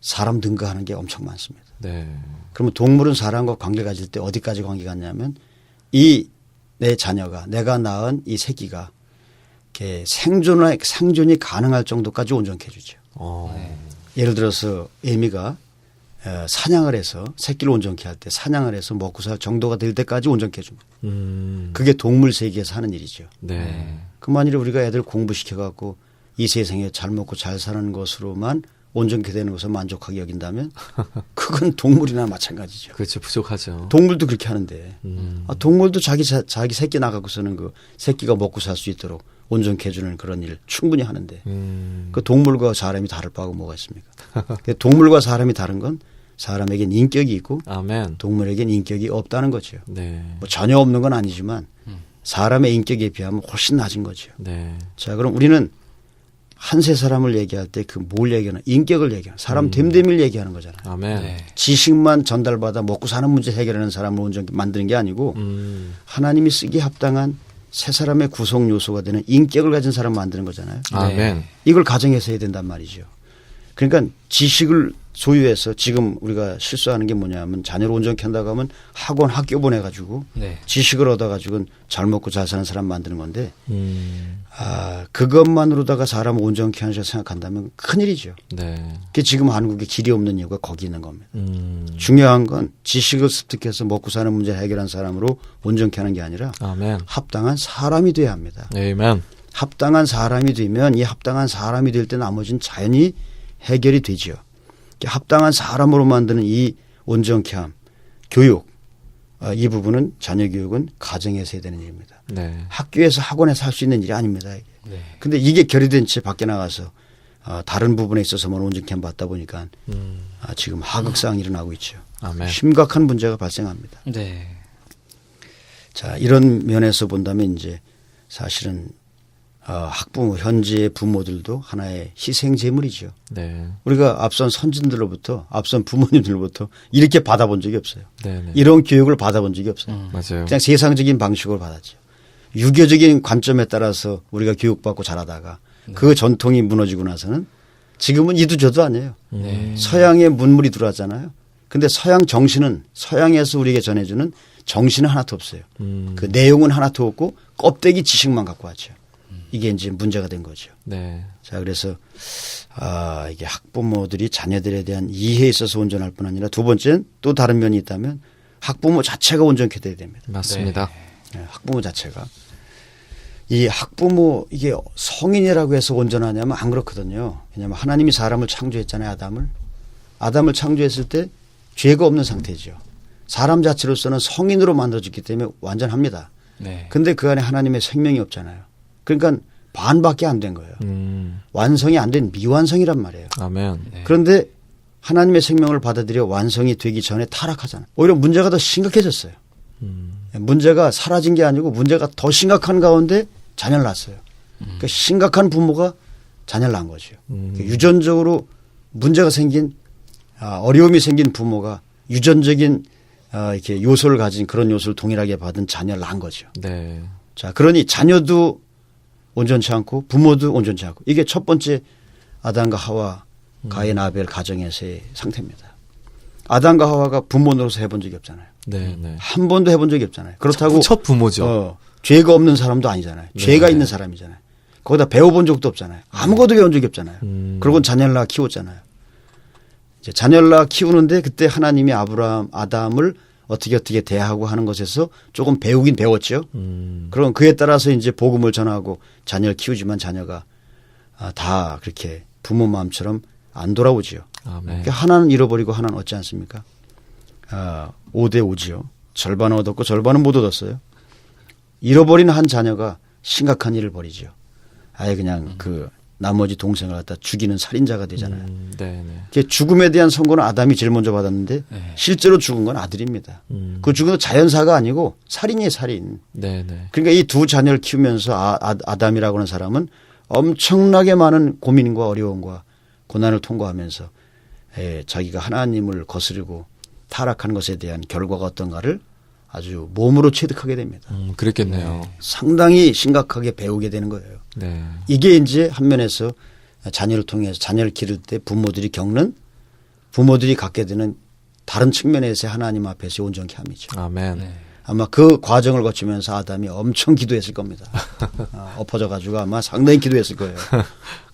사람 능가하는 게 엄청 많습니다. 네. 그러면 동물은 사람과 관계 가질 때 어디까지 관계 갖냐면 이 내 자녀가 내가 낳은 이 새끼가 이렇게 생존이 가능할 정도까지 온전케 해주죠. 예를 들어서 애미가 사냥을 해서 새끼를 온전케 할 때 사냥을 해서 먹고 살 정도가 될 때까지 온전케 해줍니다. 그게 동물 세계에서 하는 일이죠. 네. 그 만일에 우리가 애들 공부시켜갖고 이 세상에 잘 먹고 잘 사는 것으로만 온전케 되는 것을 만족하게 여긴다면 그건 동물이나 마찬가지죠. 그렇죠. 부족하죠. 동물도 그렇게 하는데 동물도 자기 새끼 나가고서는 그 새끼가 먹고 살 수 있도록 온전케 해주는 그런 일 충분히 하는데 그 동물과 사람이 다를 바가 뭐가 있습니까? 동물과 사람이 다른 건 사람에겐 인격이 있고 아멘. 동물에겐 인격이 없다는 거죠. 네. 뭐 전혀 없는 건 아니지만 사람의 인격에 비하면 훨씬 낮은 거죠. 네. 자, 그럼 우리는 한 세 사람을 얘기할 때 그 뭘 얘기하나? 인격을 얘기하는 사람 됨됨이를 얘기하는 거잖아요. 아멘. 네. 지식만 전달받아 먹고 사는 문제 해결하는 사람을 온전히 만드는 게 아니고 하나님이 쓰기에 합당한 세 사람의 구성 요소가 되는 인격을 가진 사람을 만드는 거잖아요. 아멘. 이걸 가정에서 해야 된단 말이죠. 그러니까 지식을 소유해서 지금 우리가 실수하는 게 뭐냐면 자녀를 온전케 한다고 하면 학원 학교 보내가지고 네. 지식을 얻어가지고 잘 먹고 잘 사는 사람 만드는 건데 그것만으로다가 사람을 온전케 하는 줄 생각한다면 큰일이죠. 네. 그게 지금 한국에 길이 없는 이유가 거기 있는 겁니다. 중요한 건 지식을 습득해서 먹고 사는 문제를 해결한 사람으로 온전케 하는 게 아니라 아멘. 합당한 사람이 돼야 합니다. 아멘. 합당한 사람이 되면 이 합당한 사람이 될 때 나머지는 자연히 해결이 되지요. 합당한 사람으로 만드는 이 온전케 함, 교육, 이 부분은 자녀 교육은 가정에서 해야 되는 일입니다. 네. 학교에서 학원에서 할 수 있는 일이 아닙니다. 네. 근데 이게 결여된 채 밖에 나가서 다른 부분에 있어서만 온전케 함 받다 보니까 지금 하극상이 일어나고 있죠. 아멘. 심각한 문제가 발생합니다. 네. 자, 이런 면에서 본다면 이제 사실은 학부모, 현지의 부모들도 하나의 희생 제물이죠. 네. 우리가 앞선 선진들로부터, 앞선 부모님들로부터 이렇게 받아본 적이 없어요. 네. 네. 이런 교육을 받아본 적이 없어요. 맞아요. 그냥 세상적인 방식으로 받았죠. 유교적인 관점에 따라서 우리가 교육받고 자라다가 그 전통이 무너지고 나서는 지금은 이도저도 아니에요. 서양의 문물이 들어왔잖아요. 근데 서양 정신은 서양에서 우리에게 전해주는 정신은 하나도 없어요. 그 내용은 하나도 없고 껍데기 지식만 갖고 왔죠. 이게 이제 문제가 된 거죠. 네. 자, 그래서 이게 학부모들이 자녀들에 대한 이해에 있어서 온전할 뿐 아니라 두 번째는 또 다른 면이 있다면 학부모 자체가 온전케 돼야 됩니다. 맞습니다. 네, 학부모 자체가. 이 학부모 이게 성인이라고 해서 온전하냐면 안 그렇거든요. 왜냐하면 하나님이 사람을 창조했잖아요. 아담을 창조했을 때 죄가 없는 상태죠. 사람 자체로서는 성인으로 만들어졌기 때문에 완전합니다. 네. 근데 그 안에 하나님의 생명이 없잖아요. 그러니까 반밖에 안 된 거예요. 완성이 안 된 미완성이란 말이에요. 아멘. 네. 그런데 하나님의 생명을 받아들여 완성이 되기 전에 타락하잖아요. 오히려 문제가 더 심각해졌어요. 문제가 사라진 게 아니고 문제가 더 심각한 가운데 자녀를 낳았어요. 그러니까 심각한 부모가 자녀를 낳은 거죠. 그러니까 유전적으로 문제가 생긴 어려움이 생긴 부모가 유전적인 이렇게 요소를 가진 그런 요소를 동일하게 받은 자녀를 낳은 거죠. 네. 자, 그러니 자녀도 온전치 않고 부모도 온전치 않고 이게 첫 번째 아담과 하와 가인 아벨 가정에서의 상태입니다. 아담과 하와가 부모 노릇을 해본 적이 없잖아요. 네. 네. 한 번도 해본 적이 없잖아요. 그렇다고 첫 부모죠. 죄가 없는 사람도 아니잖아요. 네. 죄가 있는 사람이잖아요. 거기다 배워본 적도 없잖아요. 아무것도 배운 적이 없잖아요. 그러고 자녀를 낳아 키웠잖아요. 이제 자녀를 낳아 키우는데 그때 하나님이 아담을 어떻게 대하고 하는 것에서 조금 배우긴 배웠죠. 그럼 그에 따라서 이제 복음을 전하고 자녀를 키우지만 자녀가 다 그렇게 부모 마음처럼 안 돌아오지요. 아멘. 그러니까 하나는 잃어버리고 하나는 얻지 않습니까? 5대 5지요. 절반은 얻었고 절반은 못 얻었어요. 잃어버린 한 자녀가 심각한 일을 벌이죠. 아예 그냥 그 나머지 동생을 갖다 죽이는 살인자가 되잖아요. 네, 네. 그 죽음에 대한 선고는 아담이 제일 먼저 받았는데 네. 실제로 죽은 건 아들입니다. 그 죽은 건 자연사가 아니고 살인이에요, 살인. 네, 네. 그러니까 이 두 자녀를 키우면서 아담이라고 하는 사람은 엄청나게 많은 고민과 어려움과 고난을 통과하면서 자기가 하나님을 거스르고 타락한 것에 대한 결과가 어떤가를 아주 몸으로 체득하게 됩니다. 그랬겠네요. 상당히 심각하게 배우게 되는 거예요. 네. 이게 이제 한 면에서 자녀를 통해서 자녀를 기를 때 부모들이 갖게 되는 다른 측면에서의 하나님 앞에서 온전케 함이죠. 아멘. 네. 아마 그 과정을 거치면서 아담이 엄청 기도했을 겁니다. 엎어져 가지고 아마 상당히 기도했을 거예요.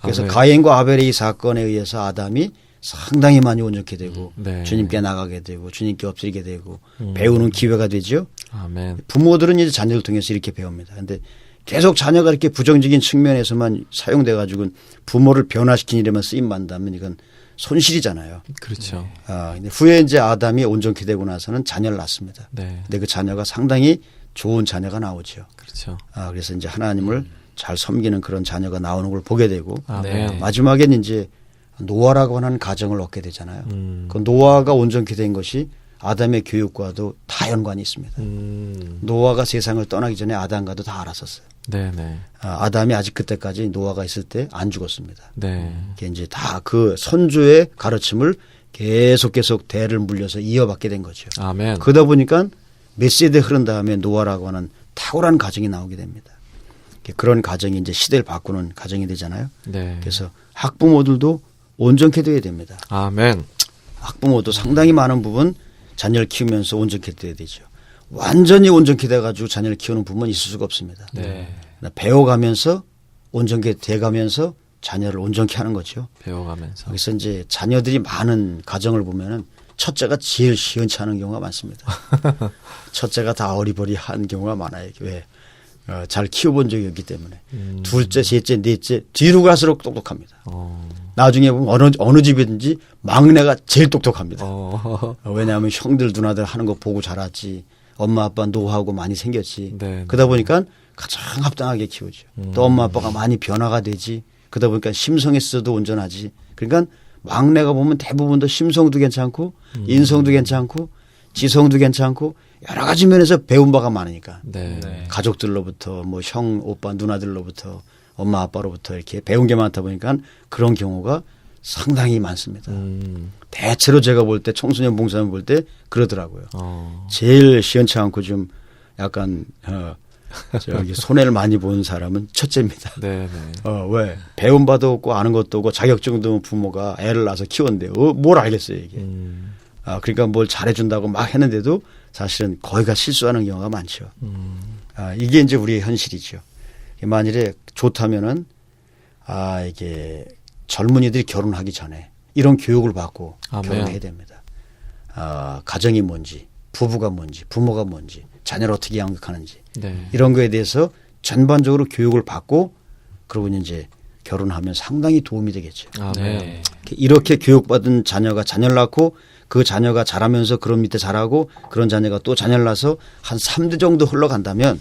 그래서 아멘. 가인과 아벨의 이 사건에 의해서 아담이 상당히 많이 온전케 되고 네. 주님께 나가게 되고 주님께 엎드리게 되고 배우는 기회가 되죠. 아멘. 부모들은 이제 자녀를 통해서 이렇게 배웁니다. 그런데 계속 자녀가 이렇게 부정적인 측면에서만 사용돼 가지고 부모를 변화시킨 일에만 쓰임 받는다면 이건 손실이잖아요. 그렇죠. 근데 후에 이제 아담이 온전케 되고 나서는 자녀를 낳습니다. 네. 근데 그 자녀가 상당히 좋은 자녀가 나오죠. 그렇죠. 그래서 이제 하나님을 잘 섬기는 그런 자녀가 나오는 걸 보게 되고 아멘. 마지막에는 이제 노아라고 하는 가정을 얻게 되잖아요. 그 노아가 온전케 된 것이 아담의 교육과도 다 연관이 있습니다. 노아가 세상을 떠나기 전에 아담과도 다 알았었어요. 네네. 아담이 아직 그때까지 노아가 있을 때 안 죽었습니다. 네. 이게 이제 다 그 선조의 가르침을 계속 대를 물려서 이어받게 된 거죠. 아멘. 그러다 보니까 몇 세대 흐른 다음에 노아라고 하는 탁월한 가정이 나오게 됩니다. 그런 가정이 이제 시대를 바꾸는 가정이 되잖아요. 네. 그래서 학부모들도 온전케 돼야 됩니다. 아멘. 학부모도 상당히 많은 부분 자녀를 키우면서 온전케 돼야 되죠. 완전히 온전케 돼가지고 자녀를 키우는 부모는 있을 수가 없습니다. 네. 배워가면서 온전케 돼가면서 자녀를 온전케 하는 거죠. 배워가면서. 그래서 이제 자녀들이 많은 가정을 보면은 첫째가 제일 시원치 않은 경우가 많습니다. 첫째가 다 어리버리한 경우가 많아요. 왜? 잘 키워본 적이 없기 때문에. 둘째, 셋째, 넷째 뒤로 갈수록 똑똑합니다. 나중에 보면 어느 집이든지 막내가 제일 똑똑합니다. 왜냐하면 형들 누나들 하는 거 보고 자랐지. 엄마 아빠 노하우가 많이 생겼지. 네. 그러다 보니까 가장 합당하게 키우죠. 또 엄마 아빠가 많이 변화가 되지. 그러다 보니까 심성에서도 온전하지. 그러니까 막내가 보면 대부분 다 심성도 괜찮고 인성도 괜찮고 지성도 괜찮고 여러 가지 면에서 배운 바가 많으니까. 네. 네. 가족들로부터 뭐 형, 오빠, 누나들로부터 엄마 아빠로부터 이렇게 배운 게 많다 보니까 그런 경우가 상당히 많습니다. 대체로 제가 볼 때 청소년 봉사를 볼 때 그러더라고요. 제일 시원치 않고 좀 약간 저기 손해를 많이 보는 사람은 첫째입니다. 네. 왜? 배운 바도 없고 아는 것도 없고 자격증도 없는 부모가 애를 낳아서 키웠는데 뭘 알겠어요 이게. 그러니까 뭘 잘해준다고 막 했는데도 사실은 거의가 실수하는 경우가 많죠. 이게 이제 우리의 현실이죠. 만일에 좋다면은 이게 젊은이들이 결혼하기 전에 이런 교육을 받고 아멘. 결혼해야 됩니다. 가정이 뭔지, 부부가 뭔지, 부모가 뭔지, 자녀를 어떻게 양육하는지 네. 이런 거에 대해서 전반적으로 교육을 받고 그러고 이제 결혼하면 상당히 도움이 되겠죠. 아멘. 네. 이렇게 교육받은 자녀가 자녀를 낳고 그 자녀가 자라면서 그런 밑에 자라고 그런 자녀가 또 자녀를 낳아서 한 3대 정도 흘러간다면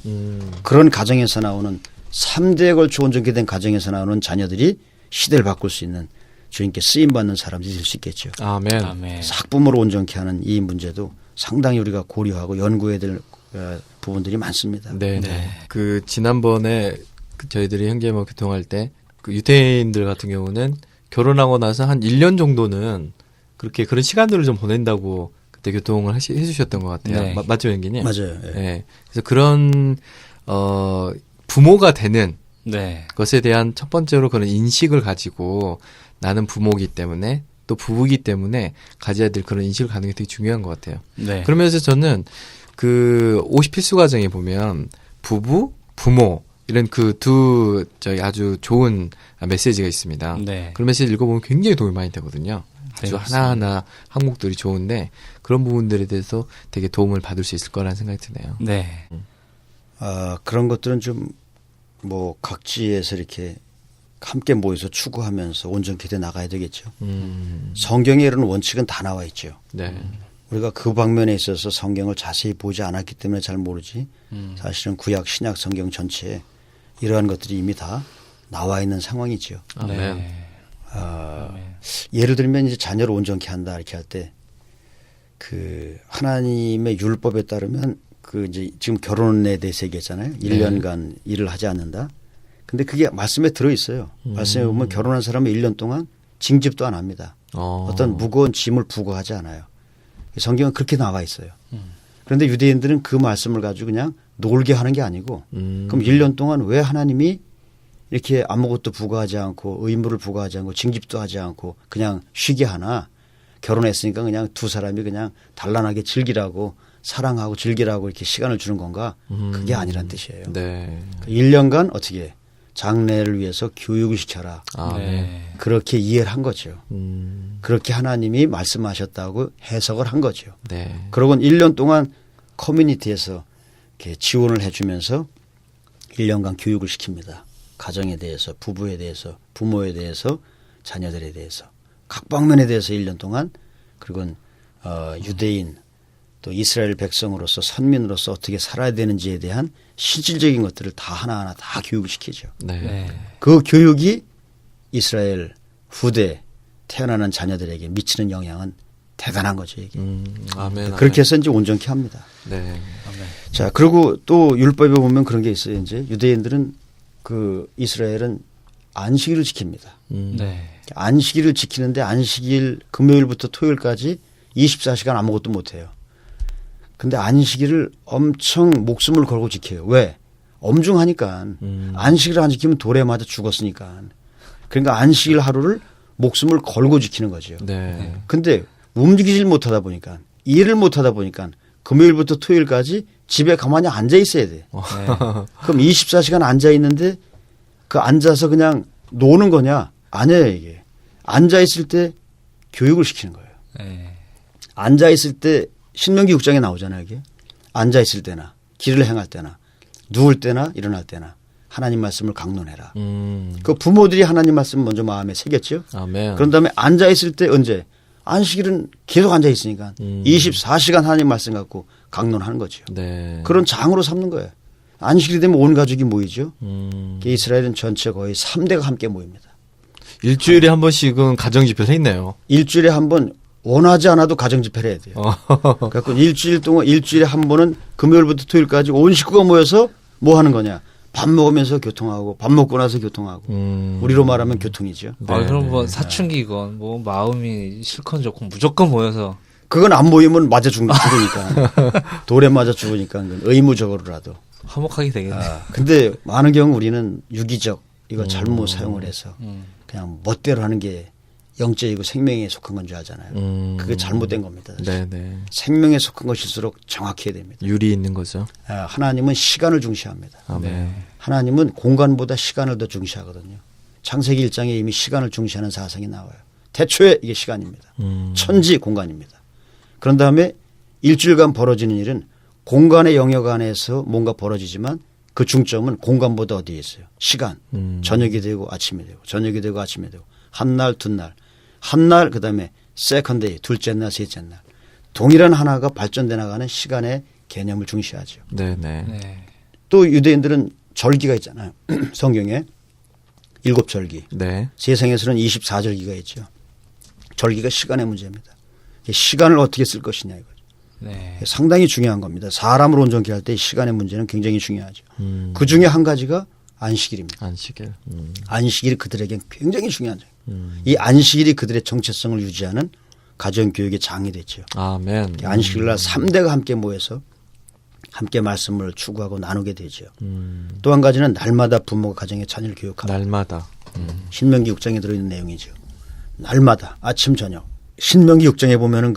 그런 가정에서 나오는 3대에 걸쳐 온전케 된 가정에서 나오는 자녀들이 시대를 바꿀 수 있는 주님께 쓰임받는 사람들이 될 수 있겠죠. 아멘. 아멘. 학부모를 온전케 하는 이 문제도 상당히 우리가 고려하고 연구해야 될 부분들이 많습니다. 네. 그 지난번에 저희들이 형제모 교통할 때 그 유태인들 같은 경우는 결혼하고 나서 한 1년 정도는 그렇게 그런 시간들을 좀 보낸다고 그때 교통을 해주셨던 것 같아요. 네. 맞죠, 형님? 맞아요. 예. 네. 그래서 그런 부모가 되는 네. 것에 대한 첫 번째로 그런 인식을 가지고 나는 부모이기 때문에 또 부부이기 때문에 가져야 될 그런 인식을 갖는 게 되게 중요한 것 같아요. 네. 그러면서 저는 그 50필수 과정에 보면 부부, 부모 이런 그 두 저희 아주 좋은 메시지가 있습니다. 네. 그런 메시지 읽어보면 굉장히 도움이 많이 되거든요. 아주 네, 하나하나 항목들이 좋은데 그런 부분들에 대해서 되게 도움을 받을 수 있을 거라는 생각이 드네요. 네. 그런 것들은 좀 뭐 각지에서 이렇게 함께 모여서 추구하면서 온전케 돼 나가야 되겠죠. 성경에 이런 원칙은 다 나와 있죠. 네. 우리가 그 방면에 있어서 성경을 자세히 보지 않았기 때문에 잘 모르지 사실은 구약 신약 성경 전체에 이러한 것들이 이미 다 나와 있는 상황이지요. 아멘. 예를 들면 이제 자녀를 온전케 한다 이렇게 할 때 그 하나님의 율법에 따르면 그 이제 지금 결혼에 대해서 얘기했잖아요. 1년간 일을 하지 않는다. 근데 그게 말씀에 들어 있어요. 말씀에 보면 결혼한 사람은 1년 동안 징집도 안 합니다. 어떤 무거운 짐을 부과하지 않아요. 성경은 그렇게 나와 있어요. 그런데 유대인들은 그 말씀을 가지고 그냥 놀게 하는 게 아니고 그럼 1년 동안 왜 하나님이 이렇게 아무것도 부과하지 않고 의무를 부과하지 않고 징집도 하지 않고 그냥 쉬게 하나 결혼했으니까 그냥 두 사람이 그냥 단란하게 즐기라고 사랑하고 즐기라고 이렇게 시간을 주는 건가 그게 아니란 뜻이에요. 네. 1년간 어떻게 장래를 위해서 교육을 시켜라. 네. 그렇게 이해를 한 거죠. 그렇게 하나님이 말씀하셨다고 해석을 한 거죠. 네. 그러고는 1년 동안 커뮤니티에서 이렇게 지원을 해주면서 1년간 교육을 시킵니다. 가정에 대해서, 부부에 대해서, 부모에 대해서, 자녀들에 대해서 각 방면에 대해서 1년 동안 그리고 유대인 또 이스라엘 백성으로서 선민으로서 어떻게 살아야 되는지에 대한 실질적인 것들을 다 하나하나 다 교육을 시키죠. 네. 네. 그 교육이 이스라엘 후대 태어나는 자녀들에게 미치는 영향은 대단한 거죠. 이게. 아멘. 그렇게 해서 이제 온전케 합니다. 네. 자, 그리고 또 율법에 보면 그런 게 있어요. 이제 유대인들은 그 이스라엘은 안식일을 지킵니다. 네. 안식일을 지키는데 안식일 금요일부터 토요일까지 24시간 아무것도 못 해요. 근데 안식일을 엄청 목숨을 걸고 지켜요. 왜? 엄중하니까. 안식일을 안 지키면 돌에 맞아 죽었으니까. 그러니까 안식일 하루를 목숨을 걸고 지키는 거죠. 네. 근데 움직이질 못하다 보니까 일을 못하다 보니까 금요일부터 토요일까지 집에 가만히 앉아 있어야 돼. 그럼 24시간 앉아 있는데 그 앉아서 그냥 노는 거냐? 아니에요, 이게. 앉아 있을 때 교육을 시키는 거예요. 네. 앉아 있을 때 신명기 6장에 나오잖아요, 이게. 앉아 있을 때나 길을 행할 때나 누울 때나 일어날 때나 하나님 말씀을 강론해라. 그 부모들이 하나님 말씀 먼저 마음에 새겼죠. 아멘. 그런 다음에 앉아 있을 때 언제? 안식일은 계속 앉아 있으니까 24시간 하나님 말씀 갖고 강론하는 거죠. 네. 그런 장으로 삼는 거예요. 안식일이 되면 온 가족이 모이죠. 이스라엘은 전체 거의 3대가 함께 모입니다. 일주일에 한 번씩은 가정집회를 했네요. 일주일에 한 번 원하지 않아도 가정집회를 해야 돼요. 그래서 일주일 동안 일주일에 한 번은 금요일부터 토요일까지 온 식구가 모여서 뭐 하는 거냐. 밥 먹으면서 교통하고 밥 먹고 나서 교통하고 우리로 말하면 교통이죠. 아, 그럼 뭐 사춘기건 뭐 마음이 싫건 좋건 무조건 모여서 그건 안 모이면 맞아 죽으니까 돌에 맞아 죽으니까 의무적으로라도. 화목하게 되겠네. 근데 많은 경우 우리는 유기적 이거 잘못 사용을 해서 그냥 멋대로 하는 게 영적이고 생명에 속한 건 줄 알잖아요. 그게 잘못된 겁니다. 사실. 네네. 생명에 속한 것일수록 정확해야 됩니다. 유리 있는 거죠. 하나님은 시간을 중시합니다. 아멘. 하나님은 공간보다 시간을 더 중시하거든요. 창세기 1장에 이미 시간을 중시하는 사상이 나와요. 태초에 이게 시간입니다. 천지 공간입니다. 그런 다음에 일주일간 벌어지는 일은 공간의 영역 안에서 뭔가 벌어지지만 그 중점은 공간보다 어디에 있어요? 시간. 저녁이 되고 아침이 되고 저녁이 되고 아침이 되고 한 날, 두 날. 한 날 그다음에 세컨데이, 둘째 날, 셋째 날. 동일한 하나가 발전돼 나가는 시간의 개념을 중시하죠. 네네. 네. 또 유대인들은 절기가 있잖아요. 성경에 7절기. 네. 세상에서는 24절기가 있죠. 절기가 시간의 문제입니다. 시간을 어떻게 쓸 것이냐 이거죠. 네. 상당히 중요한 겁니다. 사람을 온전케 할 때 시간의 문제는 굉장히 중요하죠. 그 중에 한 가지가 안식일입니다. 안식일. 안식일이 그들에겐 굉장히 중요한 점. 이 안식일이 그들의 정체성을 유지하는 가정교육의 장이 됐죠. 아멘. 안식일날 3대가 함께 모여서 함께 말씀을 추구하고 나누게 되죠. 또 한 가지는 날마다 부모가 가정의 자녀를 교육하고 날마다. 신명기 6장에 들어있는 내용이죠. 날마다 아침 저녁. 신명기 6장에 보면은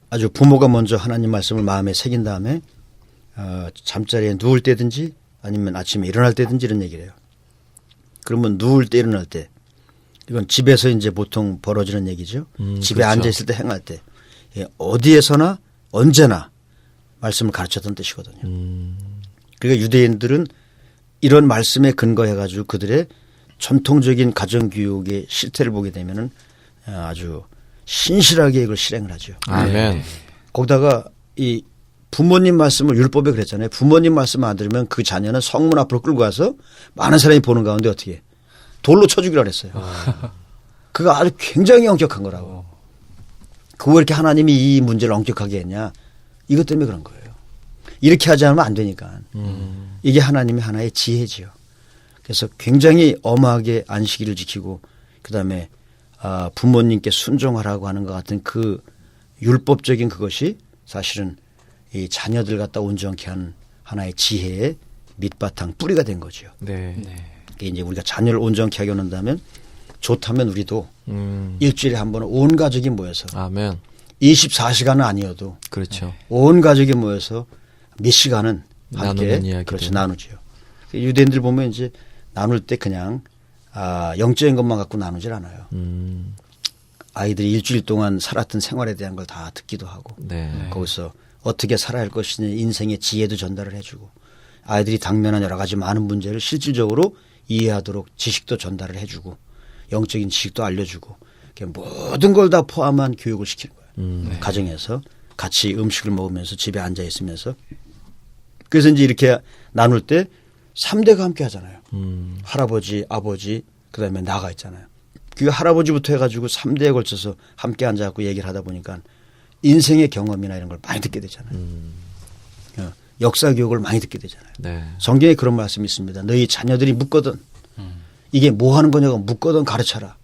아주 부모가 먼저 하나님 말씀을 마음에 새긴 다음에 잠자리에 누울 때든지 아니면 아침에 일어날 때든지 이런 얘기를 해요. 그러면 누울 때 일어날 때 이건 집에서 이제 보통 벌어지는 얘기죠. 집에 그렇죠. 앉아 있을 때 행할 때 어디에서나 언제나 말씀을 가르쳤던 뜻이거든요. 그러니까 유대인들은 이런 말씀에 근거해 가지고 그들의 전통적인 가정교육의 실태를 보게 되면은 아주 신실하게 이걸 실행을 하죠. 아멘. 거기다가 이 부모님 말씀을 율법에 그랬잖아요. 부모님 말씀 안 들으면 그 자녀는 성문 앞으로 끌고 가서 많은 사람이 보는 가운데 어떻게 해? 돌로 쳐 죽이라 그랬어요. 그거 아주 굉장히 엄격한 거라고. 그거 왜 이렇게 하나님이 이 문제를 엄격하게 했냐? 이것 때문에 그런 거예요. 이렇게 하지 않으면 안 되니까. 이게 하나님의 하나의 지혜지요. 그래서 굉장히 엄하게 안식일을 지키고 그다음에 부모님께 순종하라고 하는 것 같은 그 율법적인 그것이 사실은 이 자녀들 갖다 온전케 하는 하나의 지혜의 밑바탕 뿌리가 된 거죠. 네. 이게 이제 우리가 자녀를 온전케 하게 한다면 좋다면 우리도 음. 일주일에 한 번은 온 가족이 모여서 아멘. 24시간은 아니어도 그렇죠. 온 가족이 모여서 몇 시간은 함께 나누는 이야기들. 그렇죠. 나누죠. 유대인들 보면 이제 나눌 때 그냥 영적인 것만 갖고 나누질 않아요. 아이들이 일주일 동안 살았던 생활에 대한 걸 다 듣기도 하고 네. 거기서 어떻게 살아야 할 것이냐 인생의 지혜도 전달을 해주고 아이들이 당면한 여러 가지 많은 문제를 실질적으로 이해하도록 지식도 전달을 해주고 영적인 지식도 알려주고 모든 걸 다 포함한 교육을 시키는 거예요. 가정에서 같이 음식을 먹으면서 집에 앉아 있으면서 그래서 이제 이렇게 나눌 때 3대가 함께 하잖아요. 할아버지, 아버지, 그다음에 나가 있잖아요. 그 할아버지부터 해가지고 3대에 걸쳐서 함께 앉아갖고 얘기를 하다 보니까 인생의 경험이나 이런 걸 많이 듣게 되잖아요. 역사 교육을 많이 듣게 되잖아요. 네. 성경에 그런 말씀이 있습니다. 너희 자녀들이 묻거든 이게 뭐 하는 거냐고 묻거든 가르쳐라.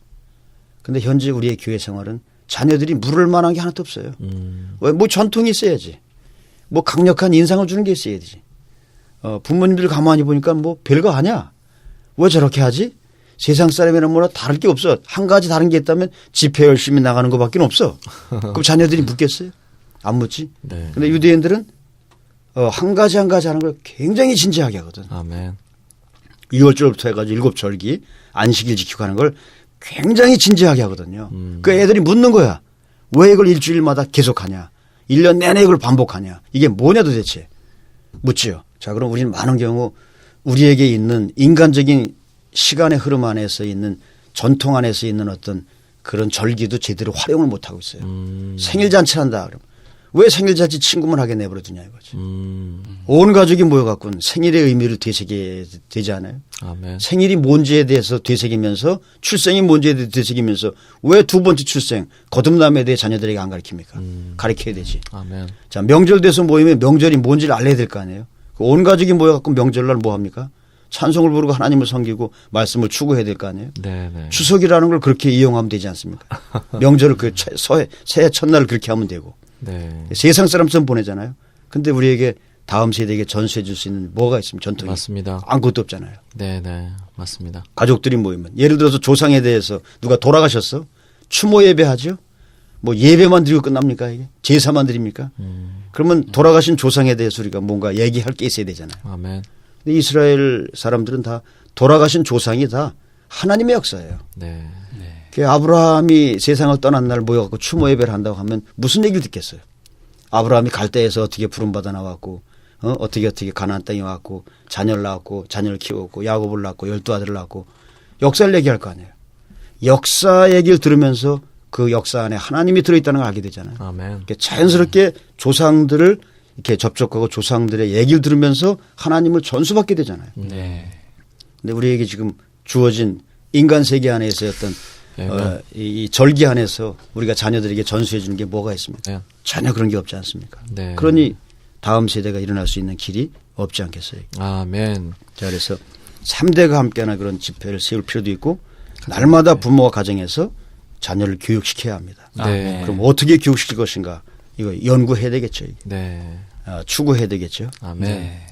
근데 현재 우리의 교회 생활은 자녀들이 물을 만한 게 하나도 없어요. 왜 뭐 전통이 있어야지. 뭐 강력한 인상을 주는 게 있어야 되지. 부모님들 가만히 보니까 뭐 별거 아니야. 왜 저렇게 하지? 세상 사람이랑 뭐라 다를 게 없어. 한 가지 다른 게 있다면 집회 열심히 나가는 것밖에 없어. 그럼 자녀들이 묻겠어요? 안 묻지. 네. 근데 유대인들은 한 가지 한 가지 하는 걸 굉장히 진지하게 하거든. 아멘. 6월절부터 해가지고 7절기 안식일 지키고 하는 걸 굉장히 진지하게 하거든요. 그 애들이 묻는 거야. 왜 이걸 일주일마다 계속하냐. 1년 내내 이걸 반복하냐. 이게 뭐냐 도대체. 묻지요. 자, 그럼 우리는 많은 경우 우리에게 있는 인간적인 시간의 흐름 안에서 있는 전통 안에서 있는 어떤 그런 절기도 제대로 활용을 못하고 있어요. 생일잔치 한다. 그럼 왜 생일잔치 친구만 하게 내버려 두냐 이거지. 온 가족이 모여갖고는 생일의 의미를 되새게 되지 않아요? 아멘. 생일이 뭔지에 대해서 되새기면서 출생이 뭔지에 대해서 되새기면서 왜 두 번째 출생 거듭남에 대해 자녀들에게 안 가르칩니까? 가르쳐야 되지. 아멘. 자, 명절 돼서 모이면 명절이 뭔지를 알려야 될 거 아니에요? 온 가족이 모여갖고 명절날 뭐 합니까? 찬송을 부르고 하나님을 섬기고 말씀을 추구해야 될 거 아니에요? 네네. 추석이라는 걸 그렇게 이용하면 되지 않습니까? 명절을 그 새해 첫날을 그렇게 하면 되고. 네. 세상 사람처럼 보내잖아요. 근데 우리에게 다음 세대에게 전수해 줄 수 있는 뭐가 있습니까? 전통이. 맞습니다. 아무것도 없잖아요. 네네. 맞습니다. 가족들이 모이면. 예를 들어서 조상에 대해서 누가 돌아가셨어? 추모 예배하죠? 뭐 예배만 드리고 끝납니까? 이게? 제사만 드립니까? 그러면 돌아가신 조상에 대해서 우리가 뭔가 얘기할 게 있어야 되잖아요. 아멘. 근데 이스라엘 사람들은 다 돌아가신 조상이 다 하나님의 역사예요. 네. 그 아브라함이 세상을 떠난 날 모여갖고 추모 예배를 한다고 하면 무슨 얘기를 듣겠어요? 아브라함이 갈대에서 어떻게 부름받아 나왔고, 어떻게 가나안 땅에 왔고, 자녀를 낳았고, 자녀를 키웠고, 야곱을 낳았고, 12아들을 낳았고, 역사를 얘기할 거 아니에요. 역사 얘기를 들으면서 그 역사 안에 하나님이 들어있다는 걸 알게 되잖아요. 아멘. 자연스럽게 조상들을 이렇게 접촉하고 조상들의 얘기를 들으면서 하나님을 전수받게 되잖아요. 네. 근데 우리에게 지금 주어진 인간 세계 안에서의 어떤 이 절기 안에서 우리가 자녀들에게 전수해 주는 게 뭐가 있습니까? 네. 전혀 그런 게 없지 않습니까? 네. 그러니 다음 세대가 일어날 수 있는 길이 없지 않겠어요? 아멘. 자, 그래서 3대가 함께하는 그런 집회를 세울 필요도 있고 날마다 부모와 가정에서 자녀를 교육시켜야 합니다. 네. 그럼 어떻게 교육시킬 것인가? 이거 연구해야 되겠죠. 이게. 네. 추구해야 되겠죠. 아멘. 네.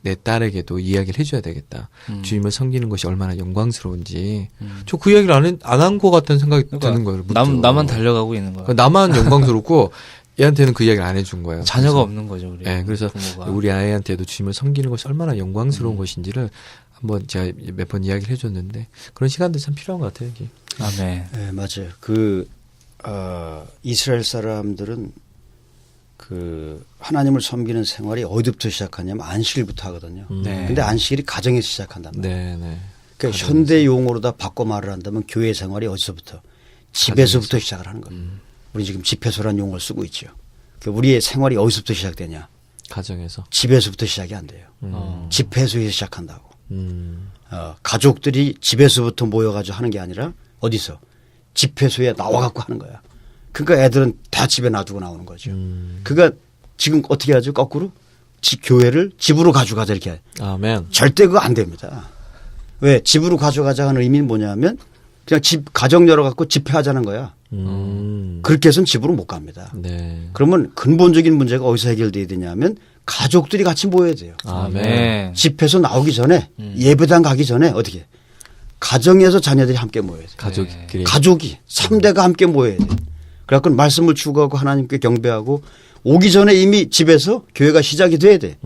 내 딸에게도 이야기를 해줘야 되겠다. 주님을 섬기는 것이 얼마나 영광스러운지. 저 그 이야기를 안 한 것 같다는 생각이 드는 거예요. 나만 달려가고 있는 거야. 나만 영광스럽고 얘한테는 그 이야기를 안 해준 거예요. 자녀가 그래서, 없는 거죠, 우리. 네, 그래서 부모가. 우리 아이한테도 주님을 섬기는 것이 얼마나 영광스러운 것인지를 한번 제가 몇 번 이야기를 해줬는데 그런 시간들 참 필요한 것 같아요. 이게. 아멘. 네, 맞아요. 이스라엘 사람들은 그 하나님을 섬기는 생활이 어디부터 시작하냐면 안식일부터 하거든요. 네. 근데 안식일이 가정에서 시작한단 말이에요. 네, 네. 그러니까 현대 용어로 다 바꿔 말을 한다면 교회 생활이 어디서부터? 집에서부터 시작을 하는 거예요. 우리 지금 집회소라는 용어를 쓰고 있죠. 우리의 생활이 어디서부터 시작되냐? 가정에서. 집에서부터 시작이 안 돼요. 집회소에서 시작한다고. 음. 가족들이 집에서부터 모여가지고 하는 게 아니라 어디서? 집회소에 나와갖고 하는 거야. 그러니까 애들은 다 집에 놔두고 나오는 거죠. 그러니까 지금 어떻게 하죠? 거꾸로? 교회를 집으로 가져가자 이렇게 해. 아멘. 절대 그거 안 됩니다. 왜? 집으로 가져가자 하는 의미는 뭐냐면 그냥 가정 열어갖고 집회하자는 거야. 그렇게 해서는 집으로 못 갑니다. 네. 그러면 근본적인 문제가 어디서 해결돼야 되냐면 가족들이 같이 모여야 돼요. 아멘. 집회에서 나오기 전에 예배당 가기 전에 어떻게 가정에서 자녀들이 함께 모여야 돼요. 가족끼리. 가족이 3대가 함께 모여야 돼요. 그래갖고 말씀을 추구하고 하나님께 경배하고 오기 전에 이미 집에서 교회가 시작이 돼야 돼.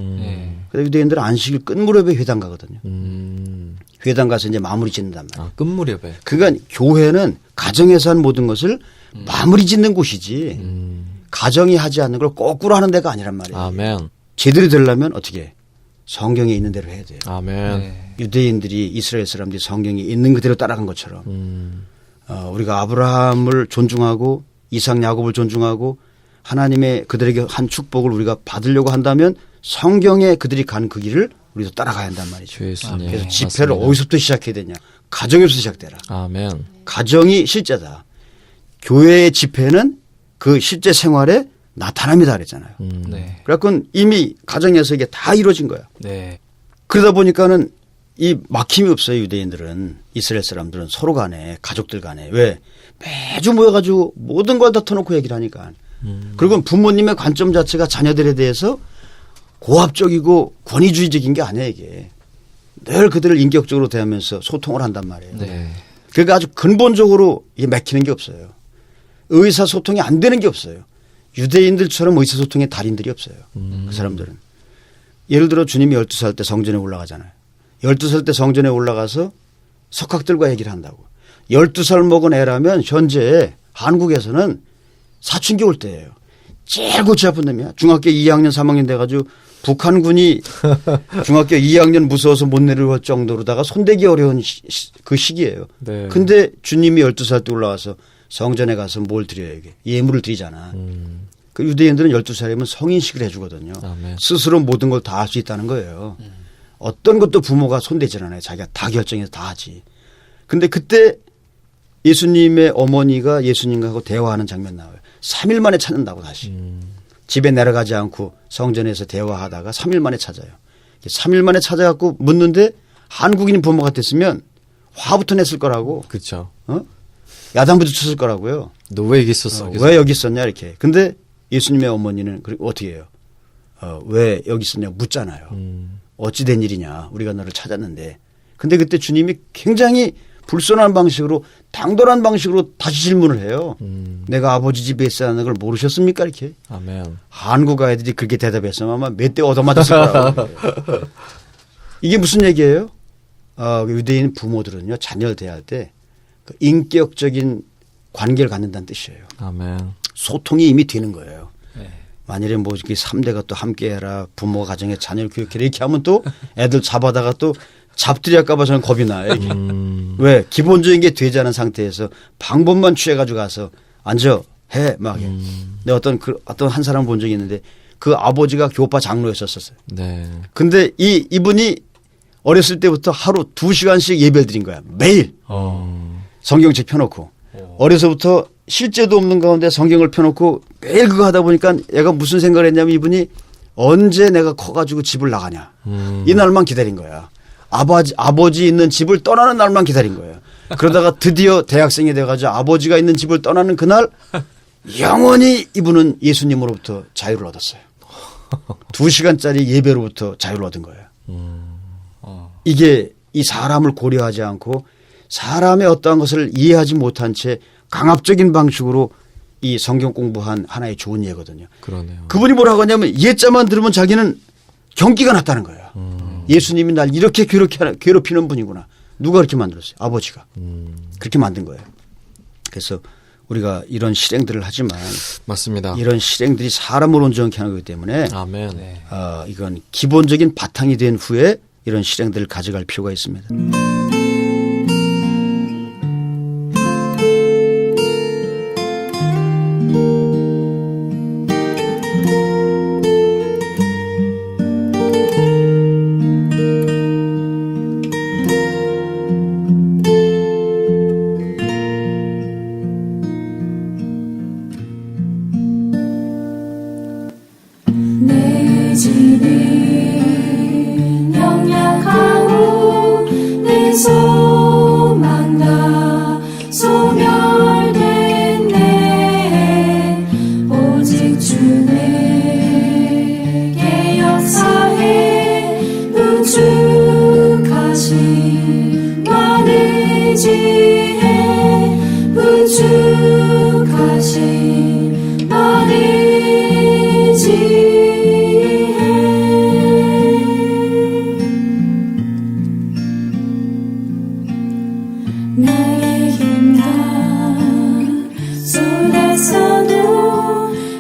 그래서 유대인들은 안식일 끝무렵에 회당 가거든요. 회당 가서 이제 마무리 짓는단 말이에요. 아, 끝무렵에. 그러니까 교회는 가정에서 한 모든 것을 마무리 짓는 곳이지 가정이 하지 않는 걸 거꾸로 하는 데가 아니란 말이에요. 아멘. 제대로 되려면 어떻게 해? 성경에 있는 대로 해야 돼요. 아멘. 유대인들이 이스라엘 사람들이 성경에 있는 그대로 따라간 것처럼 우리가 아브라함을 존중하고 이삭 야곱을 존중하고 하나님의 그들에게 한 축복을 우리가 받으려고 한다면 성경에 그들이 간 그 길을 우리도 따라가야 한단 말이죠. 주 예수님. 그래서 집회를 맞습니다. 어디서부터 시작해야 되냐. 가정에서 시작되라. 아멘. 가정이 실제다. 교회의 집회는 그 실제 생활에 나타납니다 그랬잖아요. 네. 그래갖고 이미 가정에서 이게 다 이루어진 거야. 네. 그러다 보니까는 이 막힘이 없어요. 유대인들은 이스라엘 사람들은 서로 간에 가족들 간에 왜 매주 모여가지고 모든 걸 다 터놓고 얘기를 하니까 그리고 부모님의 관점 자체가 자녀들에 대해서 고압적이고 권위주의적인 게 아니야 이게 늘 그들을 인격적으로 대하면서 소통을 한단 말이에요. 네. 그러니까 아주 근본적으로 이게 막히는 게 없어요. 의사소통이 안 되는 게 없어요. 유대인들처럼 의사소통의 달인들이 없어요. 그 사람들은. 예를 들어 주님이 12살 때 성전에 올라가잖아요. 12살 때 성전에 올라가서 석학들과 얘기를 한다고. 12살 먹은 애라면 현재 한국에서는 사춘기 올 때예요. 제일 골치 아픈 놈이야. 중학교 2학년 3학년 돼가지고 북한군이 중학교 2학년 무서워서 못 내려올 정도로다가 손대기 어려운 그 시기예요. 네. 근데 주님이 12살 때 올라와서 성전에 가서 뭘 드려요 이게. 예물을 드리잖아. 그 유대인들은 12살이면 성인식을 해주거든요. 아멘. 스스로 모든 걸 다 할 수 있다는 거예요. 어떤 것도 부모가 손대질 않아요. 자기가 다 결정해서 다 하지. 근데 그때 예수님의 어머니가 예수님하고 대화하는 장면 나와요. 3일 만에 찾는다고 다시. 집에 내려가지 않고 성전에서 대화하다가 3일 만에 찾아요. 3일 만에 찾아갖고 묻는데 한국인 부모 같았으면 화부터 냈을 거라고. 그렇죠. 야단부터 쳤을 거라고요. 너 왜 여기 있었어? 왜 여기 있었냐 이렇게. 근데 예수님의 어머니는 어떻게 해요? 왜 여기 있었냐 묻잖아요. 어찌 된 일이냐. 우리가 너를 찾았는데. 근데 그때 주님이 굉장히 불손한 방식으로 당돌한 방식으로 다시 질문을 해요. 내가 아버지 집에 있어야 하는 걸 모르셨습니까? 이렇게. 아멘. 한국 아이들이 그렇게 대답했으면 아마 몇 대 얻어맞았을 거라고. 이게 무슨 얘기예요? 유대인 부모들은요. 자녀를 대할 때 그 인격적인 관계를 갖는다는 뜻이에요. 아멘. 소통이 이미 되는 거예요. 네. 만일에 뭐 이렇게 3대가 또 함께 해라. 부모 가정에 자녀를 교육해라. 이렇게 하면 또 애들 잡아다가 또 잡들이할까 봐 저는 겁이 나요. 이게. 왜? 기본적인 게 되지 않은 상태에서 방법만 취해가지고 가서 앉아 해. 막. 내가 어떤 한 사람 본 적이 있는데 그 아버지가 교파 장로였었어요. 네. 근데 이분이 어렸을 때부터 하루 2시간씩 예배를 드린 거야. 매일. 성경책 펴놓고. 어려서부터 실제도 없는 가운데 성경을 펴놓고 매일 그거 하다 보니까 얘가 무슨 생각을 했냐면 이분이 언제 내가 커가지고 집을 나가냐. 이 날만 기다린 거야. 아버지 있는 집을 떠나는 날만 기다린 거예요. 그러다가 드디어 대학생이 돼가지고 아버지가 있는 집을 떠나는 그날 영원히 이분은 예수님으로부터 자유를 얻었어요. 2시간짜리 예배로부터 자유를 얻은 거예요. 이게 이 사람을 고려하지 않고 사람의 어떠한 것을 이해하지 못한 채 강압적인 방식으로 이 성경 공부한 하나의 좋은 예거든요. 그러네요. 그분이 뭐라고 하냐면 예자만 들으면 자기는 경기가 났다는 거예요. 예수님이 날 이렇게 괴롭히는 분이구나. 누가 그렇게 만들었어요? 아버지가. 그렇게 만든 거예요. 그래서 우리가 이런 실행들을 하지만 맞습니다. 이런 실행들이 사람을 온전케 하는 거기 때문에 아멘. 네. 이건 기본적인 바탕이 된 후에 이런 실행들을 가져갈 필요가 있습니다. 지혜 우주가신 많은 지혜 나의 힘 다 쏟아서도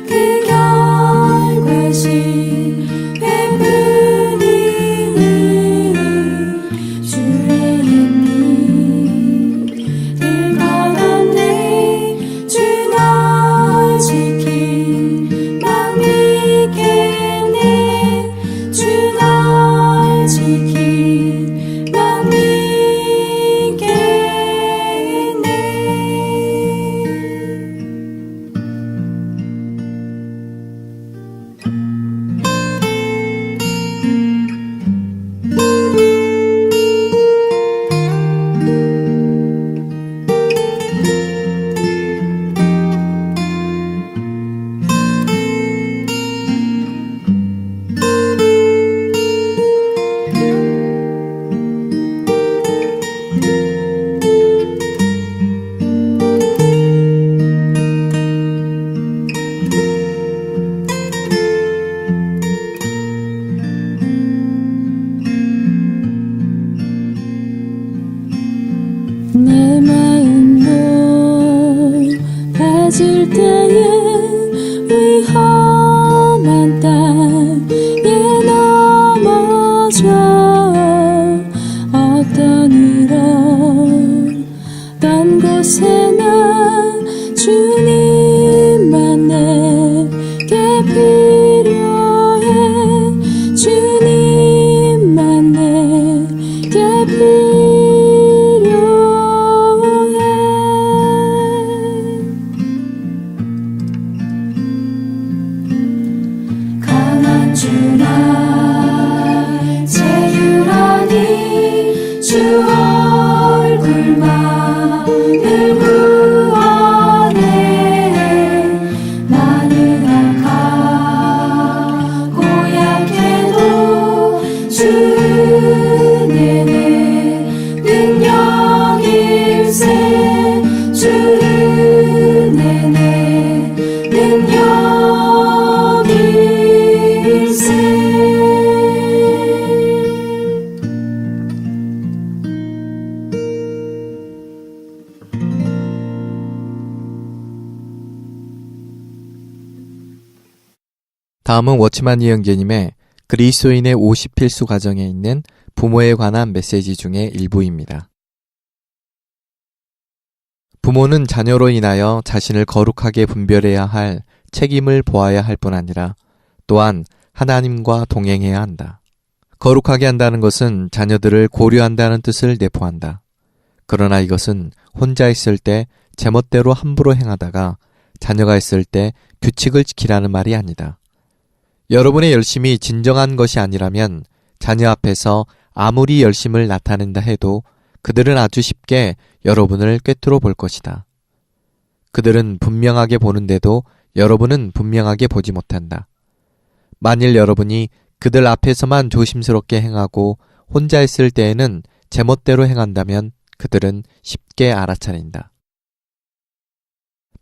그 결과시 배분이 주의 힘이 늘 걸었네 주 널 지키만 믿겠네 주 널 지키만 믿겠네 내 마음도 가질 때에 위험한 땅에 넘어져 어떤 이런 딴 곳에나 주님만 내게 필요해 주님만 내게 필요해 강한 주나 제유라니 주 얼굴만을 구원해 많은 악한 고약해도 주 은혜는 능력일세 주 은혜는 능력일세 다음은 워치만 이영재님의 그리스도인의 50필수 과정에 있는 부모에 관한 메시지 중의 일부입니다. 부모는 자녀로 인하여 자신을 거룩하게 분별해야 할 책임을 보아야 할 뿐 아니라 또한 하나님과 동행해야 한다. 거룩하게 한다는 것은 자녀들을 고려한다는 뜻을 내포한다. 그러나 이것은 혼자 있을 때 제멋대로 함부로 행하다가 자녀가 있을 때 규칙을 지키라는 말이 아니다. 여러분의 열심이 진정한 것이 아니라면 자녀 앞에서 아무리 열심을 나타낸다 해도 그들은 아주 쉽게 여러분을 꿰뚫어 볼 것이다. 그들은 분명하게 보는데도 여러분은 분명하게 보지 못한다. 만일 여러분이 그들 앞에서만 조심스럽게 행하고 혼자 있을 때에는 제멋대로 행한다면 그들은 쉽게 알아차린다.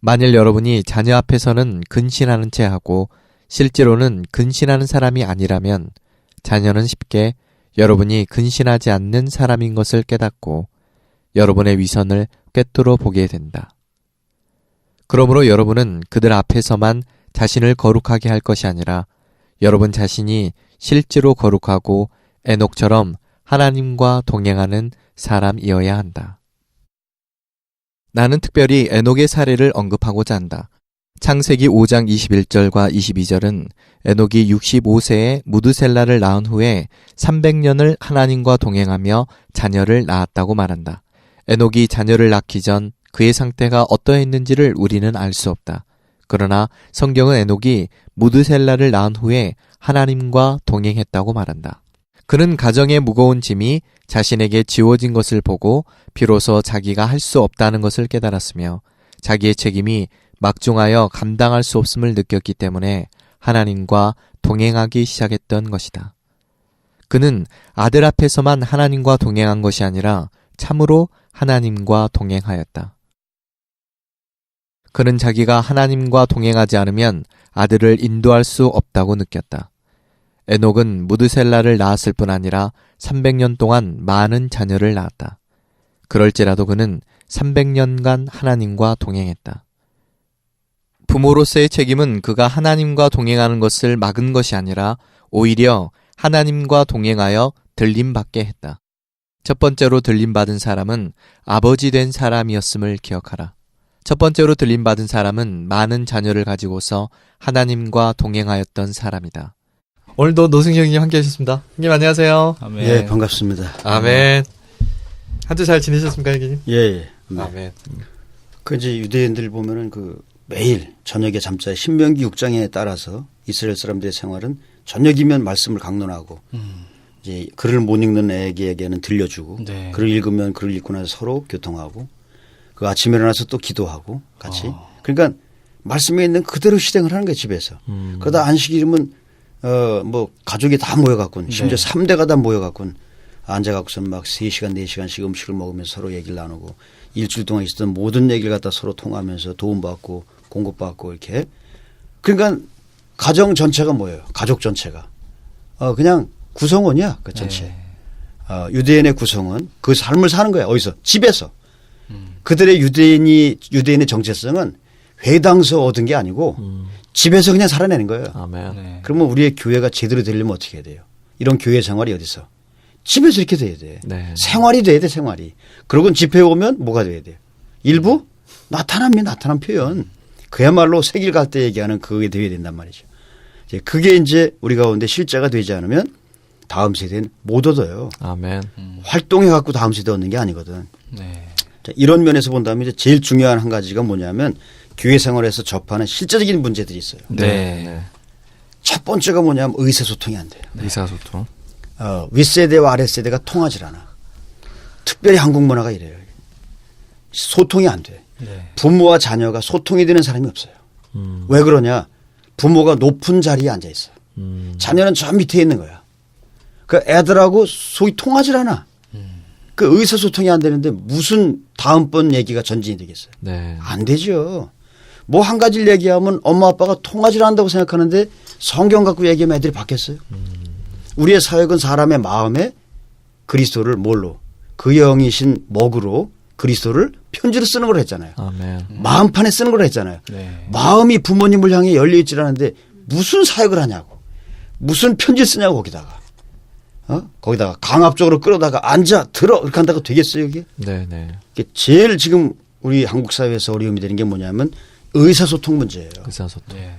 만일 여러분이 자녀 앞에서는 근신하는 채 하고 실제로는 근신하는 사람이 아니라면 자녀는 쉽게 여러분이 근신하지 않는 사람인 것을 깨닫고 여러분의 위선을 꿰뚫어 보게 된다. 그러므로 여러분은 그들 앞에서만 자신을 거룩하게 할 것이 아니라 여러분 자신이 실제로 거룩하고 에녹처럼 하나님과 동행하는 사람이어야 한다. 나는 특별히 에녹의 사례를 언급하고자 한다. 창세기 5장 21절과 22절은 에녹이 65세에 무드셀라를 낳은 후에 300년을 하나님과 동행하며 자녀를 낳았다고 말한다. 에녹이 자녀를 낳기 전 그의 상태가 어떠했는지를 우리는 알 수 없다. 그러나 성경은 에녹이 무드셀라를 낳은 후에 하나님과 동행했다고 말한다. 그는 가정의 무거운 짐이 자신에게 지워진 것을 보고 비로소 자기가 할 수 없다는 것을 깨달았으며 자기의 책임이 막중하여 감당할 수 없음을 느꼈기 때문에 하나님과 동행하기 시작했던 것이다. 그는 아들 앞에서만 하나님과 동행한 것이 아니라 참으로 하나님과 동행하였다. 그는 자기가 하나님과 동행하지 않으면 아들을 인도할 수 없다고 느꼈다. 에녹은 무드셀라를 낳았을 뿐 아니라 300년 동안 많은 자녀를 낳았다. 그럴지라도 그는 300년간 하나님과 동행했다. 부모로서의 책임은 그가 하나님과 동행하는 것을 막은 것이 아니라 오히려 하나님과 동행하여 들림받게 했다. 첫 번째로 들림받은 사람은 아버지 된 사람이었음을 기억하라. 첫 번째로 들림받은 사람은 많은 자녀를 가지고서 하나님과 동행하였던 사람이다. 오늘도 노승희 형님 함께 하셨습니다. 형님 안녕하세요. 아멘. 예, 반갑습니다. 아멘. 한 주 잘 지내셨습니까, 형님? 예, 예. 아멘. 그 이제 유대인들 보면은 그 매일 저녁에 잠자에 신명기 6장에 따라서 이스라엘 사람들의 생활은 저녁이면 말씀을 강론하고 이제 글을 못 읽는 애에게는 들려주고 네. 글을 읽으면 글을 읽고 나서 서로 교통하고 그 아침에 일어나서 또 기도하고 같이 그러니까 말씀에 있는 그대로 실행을 하는 거예요 집에서. 그러다 안식일이면 뭐 가족이 다 모여갖고 심지어 3대가 다 모여갖고 앉아갖고서는 막 3시간 4시간씩 음식을 먹으면서 서로 얘기를 나누고 일주일 동안 있었던 모든 얘기를 갖다 서로 통하면서 도움받고 공급받고 이렇게. 그러니까 가정 전체가 뭐예요? 가족 전체가. 그냥 구성원이야 그 전체. 유대인의 구성원 그 삶을 사는 거야. 어디서? 집에서. 그들의 유대인의 정체성은 회당서 얻은 게 아니고 집에서 그냥 살아내는 거예요. 아멘. 네. 그러면 우리의 교회가 제대로 되려면 어떻게 해야 돼요? 이런 교회 생활이 어디서? 집에서 이렇게 돼야 돼. 네. 생활이 돼야 돼, 생활이. 그러고 집회에 오면 뭐가 돼야 돼요? 일부 나타난 표현. 그야말로 세길 갈 때 얘기하는 그게 돼야 된단 말이죠. 이제 그게 이제 우리 가운데 실제가 되지 않으면 다음 세대는 못 얻어요. 아멘. 활동해 갖고 다음 세대 얻는 게 아니거든. 네. 자, 이런 면에서 본다면 이제 제일 중요한 한 가지가 뭐냐면 교회 생활에서 접하는 실제적인 문제들이 있어요. 네. 첫 번째가 뭐냐면 의사소통이 안 돼요. 의사소통. 윗세대와 아랫세대가 통하지 않아. 특별히 한국 문화가 이래요. 소통이 안 돼. 네. 부모와 자녀가 소통이 되는 사람이 없어요. 왜 그러냐. 부모가 높은 자리에 앉아 있어. 자녀는 저 밑에 있는 거야. 그 애들하고 소위 통하지 않아. 그 의사소통이 안 되는데 무슨 다음번 얘기가 전진이 되겠어요. 네. 안 되죠. 뭐 한 가지를 얘기하면 엄마 아빠가 통하지 않는다고 생각하는데 성경 갖고 얘기하면 애들이 바뀌었어요. 우리의 사역은 사람의 마음에 그리스도를 뭘로 그 영이신 먹으로 그리스도를 편지로 쓰는 걸 했잖아요. 아멘. 마음판에 쓰는 걸 했잖아요. 네. 마음이 부모님을 향해 열려있지 않은데 무슨 사역을 하냐고. 무슨 편지 쓰냐고 거기다가. 거기다가 강압적으로 끌어다가 앉아 들어 이렇게 한다고 되겠어요 이게. 네네. 제일 지금 우리 한국 사회에서 어려움이 되는 게 뭐냐면 의사소통 문제예요. 의사소통. 네.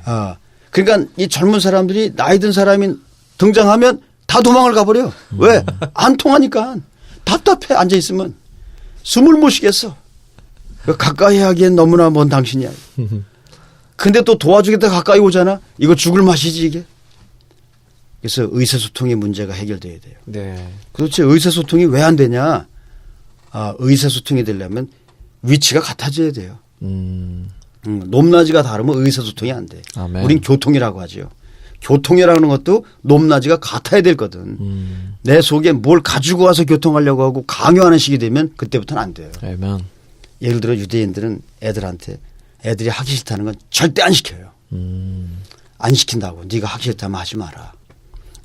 그러니까 이 젊은 사람들이 나이 든 사람이 등장하면 다 도망을 가버려. 왜? 안 통하니까. 답답해 앉아 있으면 숨을 못 쉬겠어. 가까이 하기엔 너무나 먼 당신이야. 근데 또 도와주겠다 가까이 오잖아. 이거 죽을 맛이지 이게. 그래서 의사소통의 문제가 해결돼야 돼요. 네. 도대체 의사소통이 왜 안 되냐. 의사소통이 되려면 위치가 같아져야 돼요. 높낮이가 다르면 의사소통이 안 돼. 아멘. 우린 교통이라고 하죠. 교통이라는 것도 높낮이가 같아야 되거든. 내 속에 뭘 가지고 와서 교통하려고 하고 강요하는 식이 되면 그때부터는 안 돼요. 아멘. 예를 들어 유대인들은 애들한테 애들이 하기 싫다는 건 절대 안 시켜요. 안 시킨다고. 네가 하기 싫다면 하지 마라.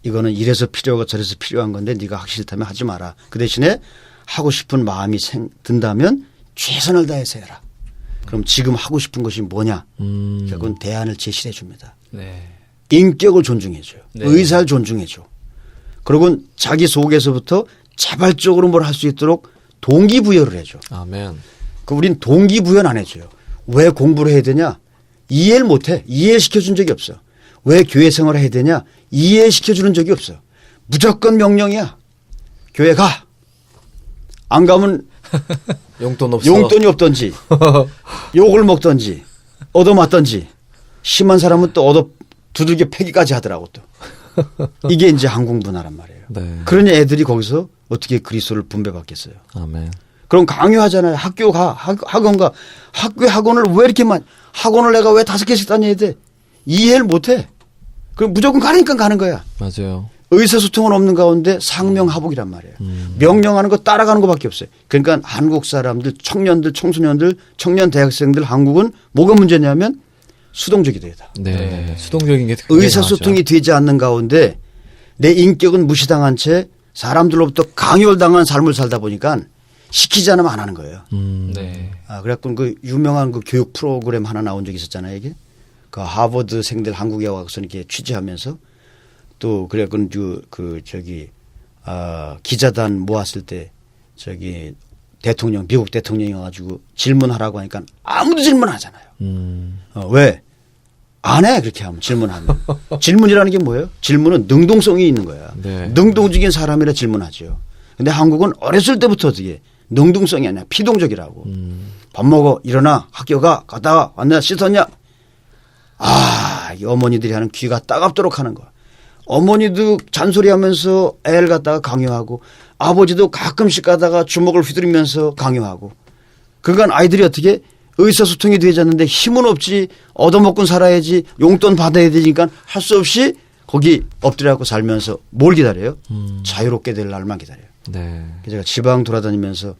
이거는 이래서 필요하고 저래서 필요한 건데 네가 하기 싫다면 하지 마라. 그 대신에 하고 싶은 마음이 든다면 최선을 다해서 해라. 그럼 지금 하고 싶은 것이 뭐냐. 결국은 대안을 제시해 줍니다. 네. 인격을 존중해줘요. 네. 의사를 존중해줘. 그리고 자기 속에서부터 자발적으로 뭘 할 수 있도록 동기부여를 해줘. 아멘. 우린 동기부여는 안 해줘요. 왜 공부를 해야 되냐? 이해를 못해. 이해시켜준 적이 없어. 왜 교회 생활을 해야 되냐? 이해시켜주는 적이 없어. 무조건 명령이야. 교회 가. 안 가면 용돈 없어. 용돈이 없던지 욕을 먹던지 얻어맞던지 심한 사람은 또 얻어 두들겨 패기까지 하더라고 또. 이게 이제 한국 문화란 말이에요. 네. 그러니 애들이 거기서 어떻게 그리스도를 분배받겠어요. 아멘. 그럼 강요하잖아요. 학교 가, 학원 가. 학원을 왜 이렇게만, 학원을 내가 왜 5개씩 다녀야 돼? 이해를 못 해. 그럼 무조건 가니까 가는 거야. 맞아요. 의사소통은 없는 가운데 상명하복이란 말이에요. 명령하는 거 따라가는 것밖에 없어요. 그러니까 한국 사람들, 청년들, 청소년들, 청년 대학생들 한국은 뭐가 문제냐면 수동적이 되다. 네. 수동적인 게 굉장히 의사소통이 되지 않는 가운데 내 인격은 무시당한 채 사람들로부터 강요당한 삶을 살다 보니까 시키지 않으면 안 하는 거예요. 네. 그래갖고 그 유명한 그 교육 프로그램 하나 나온 적이 있었잖아요. 이게 그 하버드생들 한국에 와서 이렇게 취재하면서 또 그래갖고 기자단 모았을 때 대통령 미국 대통령이 와가지고 질문하라고 하니까 아무도 질문 안 하잖아요. 왜? 안 해 그렇게 하면 질문하면 질문이라는 게 뭐예요? 질문은 능동성이 있는 거야. 네. 능동적인 사람이라 질문하죠. 근데 한국은 어렸을 때부터 어떻게 능동성이 아니라 피동적이라고. 밥 먹어 일어나 학교 갔다가 왔냐 씻었냐. 이 어머니들이 하는 귀가 따갑도록 하는 거야. 어머니도 잔소리하면서 애를 갖다가 강요하고 아버지도 가끔씩 가다가 주먹을 휘두르면서 강요하고 그간 아이들이 어떻게 의사소통이 되지 않는데 힘은 없지 얻어먹고 살아야지 용돈 받아야 되니까 할 수 없이 거기 엎드려갖고 살면서 뭘 기다려요? 자유롭게 될 날만 기다려요. 네. 제가 지방 돌아다니면서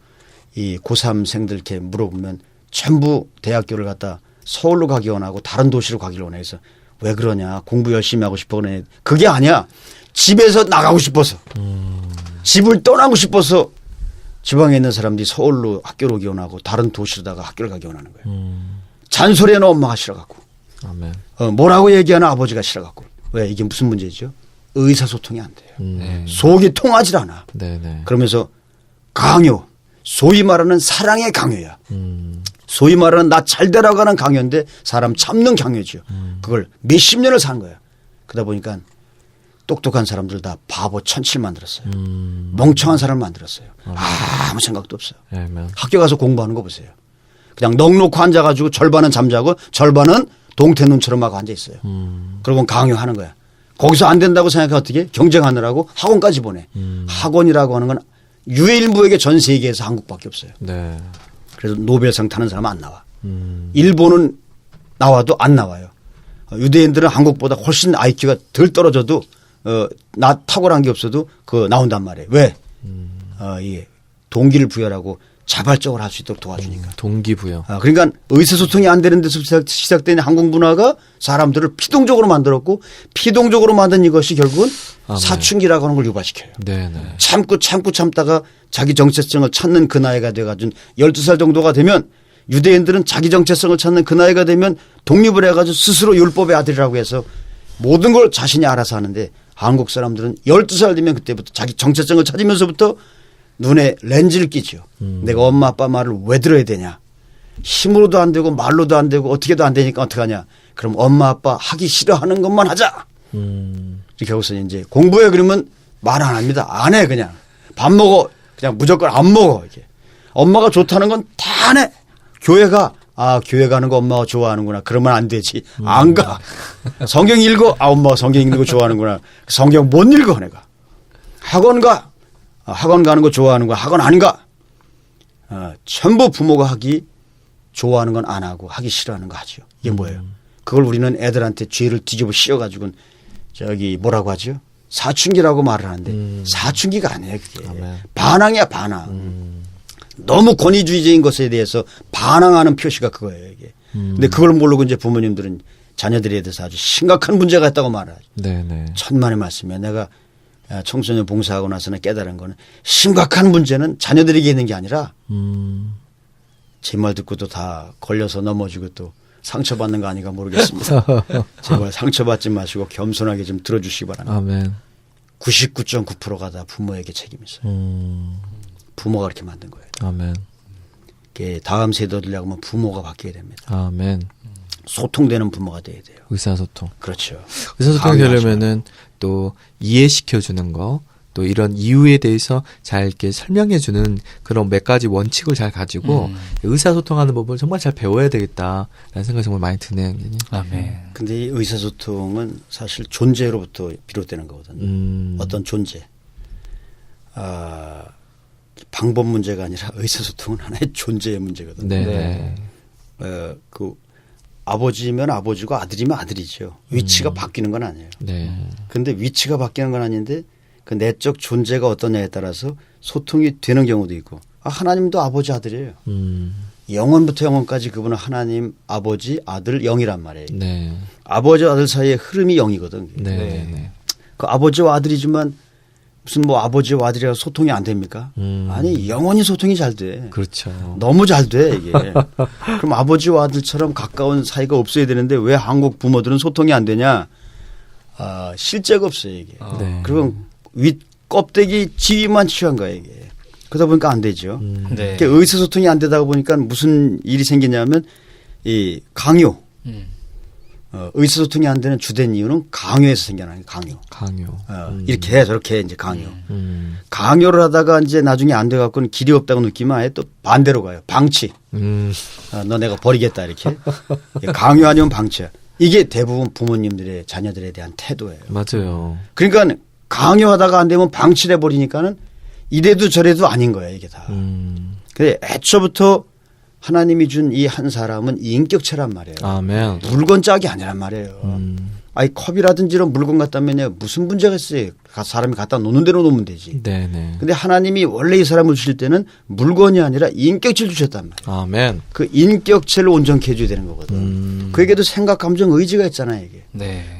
이 고3생들 이렇게 물어보면 전부 대학교를 갔다 서울로 가기 원하고 다른 도시로 가기를 원해서 왜 그러냐 공부 열심히 하고 싶어 그러네. 그게 아니야. 집에서 나가고 싶어서 집을 떠나고 싶어서 지방에 있는 사람들이 서울로 학교로 오기 원하고 다른 도시로다가 학교를 가기 원하는 거예요. 잔소리하는 엄마가 싫어갖고 아멘. 뭐라고 얘기하는 아버지가 싫어갖고 왜 이게 무슨 문제죠? 의사소통이 안 돼요. 네. 속이 통하질 않아. 네네. 그러면서 강요 소위 말하는 사랑의 강요야. 소위 말하는 나 잘 되라고 하는 강요인데 사람 참는 강요죠. 그걸 몇십 년을 산 거야. 그러다 보니까 똑똑한 사람들 다 바보 천치를 만들었어요. 멍청한 사람을 만들었어요. 아무 생각도 없어요. 아멘. 학교 가서 공부하는 거 보세요. 그냥 넋놓고 앉아가지고 절반은 잠자고 절반은 동태눈처럼 하고 앉아 있어요. 그러고 강요하는 거야. 거기서 안 된다고 생각해 어떻게 경쟁하느라고 학원까지 보내. 학원이라고 하는 건 유일무에게 전 세계에서 한국밖에 없어요. 네. 그래서 노벨상 타는 사람은 안 나와. 일본은 나와도 안 나와요. 유대인들은 한국보다 훨씬 IQ가 덜 떨어져도 나 탁월한 게 없어도 나온단 말이에요. 왜? 이 동기를 부여하고 자발적으로 할 수 있도록 도와주니까. 동기부여. 그러니까 의사소통이 안 되는 데서 시작된 한국 문화가 사람들을 피동적으로 만들었고 피동적으로 만든 이것이 결국은 사춘기라고 하는 걸 유발시켜요. 네네. 참다가 자기 정체성을 찾는 그 나이가 돼가지고 12살 정도가 되면 유대인들은 자기 정체성을 찾는 그 나이가 되면 독립을 해가지고 스스로 율법의 아들이라고 해서 모든 걸 자신이 알아서 하는데 한국 사람들은 12살 되면 그때부터 자기 정체성을 찾으면서부터 눈에 렌즈를 끼죠. 내가 엄마 아빠 말을 왜 들어야 되냐. 힘으로도 안 되고 말로도 안 되고 어떻게도 안 되니까 어떡하냐. 그럼 엄마 아빠 하기 싫어하는 것만 하자. 이렇게 하고서 이제 공부해 그러면 말 안 합니다. 안 해 그냥. 밥 먹어. 그냥 무조건 안 먹어. 이렇게. 엄마가 좋다는 건 다 안 해. 교회 가는 거 엄마가 좋아하는구나. 그러면 안 되지. 안 가. 성경 읽어. 엄마가 성경 읽는 거 좋아하는구나. 성경 못 읽어 내가. 학원 가. 학원 가는 거 좋아하는 거야. 학원 안 가. 전부 부모가 하기 좋아하는 건 안 하고 하기 싫어하는 거 하죠. 이게 뭐예요? 그걸 우리는 애들한테 죄를 뒤집어 씌워가지고 뭐라고 하죠? 사춘기라고 말을 하는데 사춘기가 아니에요. 그게. 반항이야 반항. 너무 권위주의적인 것에 대해서 반항하는 표시가 그거예요. 이게. 근데 그걸 모르고 이제 부모님들은 자녀들에 대해서 아주 심각한 문제가 있다고 말하죠. 네네. 천만의 말씀이야. 내가 청소년 봉사하고 나서는 깨달은 거는 심각한 문제는 자녀들에게 있는 게 아니라 제 말 듣고도 다 걸려서 넘어지고 또 상처받는 거 아닌가 모르겠습니다. 제발 상처받지 마시고 겸손하게 좀 들어주시기 바랍니다. 아멘. 99.9%가 다 부모에게 책임이 있어요. 부모가 그렇게 만든 거예요. 아멘. 다음 세대들이라고 하면 부모가 바뀌어야 됩니다. 아멘. 소통되는 부모가 돼야 돼요. 의사소통. 그렇죠. 의사소통이 되려면은 또 이해시켜주는 거, 또 이런 이유에 대해서 잘 이렇게 설명해주는 그런 몇 가지 원칙을 잘 가지고 의사소통하는 법을 정말 잘 배워야 되겠다라는 생각이 정말 많이 드네요. 아멘. 근데 이 의사소통은 사실 존재로부터 비롯되는 거거든요. 어떤 존재. 방법 문제가 아니라 의사소통은 하나의 존재의 문제거든요. 네. 아버지면 아버지고 아들이면 아들이죠. 위치가 바뀌는 건 아니에요. 네. 근데 위치가 바뀌는 건 아닌데 그 내적 존재가 어떠냐에 따라서 소통이 되는 경우도 있고 하나님도 아버지 아들이에요. 영원부터 영원까지 그분은 하나님 아버지 아들 영이란 말이에요. 네. 아버지 아들 사이의 흐름이 영이거든. 네. 네. 그 아버지와 아들이지만 무슨 뭐 아버지와 아들이랑 소통이 안 됩니까? 아니 영원히 소통이 잘 돼. 그렇죠. 너무 잘 돼 이게. 그럼 아버지와 아들처럼 가까운 사이가 없어야 되는데 왜 한국 부모들은 소통이 안 되냐? 실제가 없어요 이게. 네. 그리고 윗 껍데기 지위만 취한 거예요 이게. 그러다 보니까 안 되죠. 네. 그러니까 의사소통이 안 되다 보니까 무슨 일이 생기냐면 이 강요. 의사소통이 안 되는 주된 이유는 강요에서 생겨나는 거예요. 강요. 이렇게 해 저렇게 해 이제 강요. 강요를 하다가 이제 나중에 안 돼 갖고는 길이 없다고 느끼면 아예 또 반대로 가요. 방치. 너 내가 버리겠다 이렇게. 강요 아니면 방치야. 이게 대부분 부모님들의 자녀들에 대한 태도예요. 맞아요. 그러니까 강요하다가 안 되면 방치를 해버리니까는 이래도 저래도 아닌 거예요 이게 다. 근데 애초부터 하나님이 준 이 한 사람은 인격체란 말이에요. 아멘. 물건 짝이 아니란 말이에요. 아니 컵이라든지 이런 물건 갖다면요 무슨 문제가 있어요. 사람이 갖다 놓는 대로 놓으면 되지. 네네. 근데 하나님이 원래 이 사람을 주실 때는 물건이 아니라 인격체를 주셨단 말이에요. 아멘. 그 인격체를 온전케 해줘야 되는 거거든. 그에게도 생각, 감정, 의지가 있잖아요 이게. 네.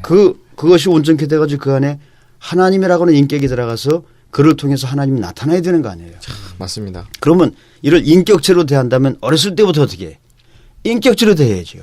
그것이 온전케 돼가지고 그 안에 하나님이라고는 인격이 들어가서 그를 통해서 하나님이 나타나야 되는 거 아니에요. 맞습니다. 그러면 이를 인격체로 대한다면 어렸을 때부터 어떻게 해? 인격체로 대해야죠.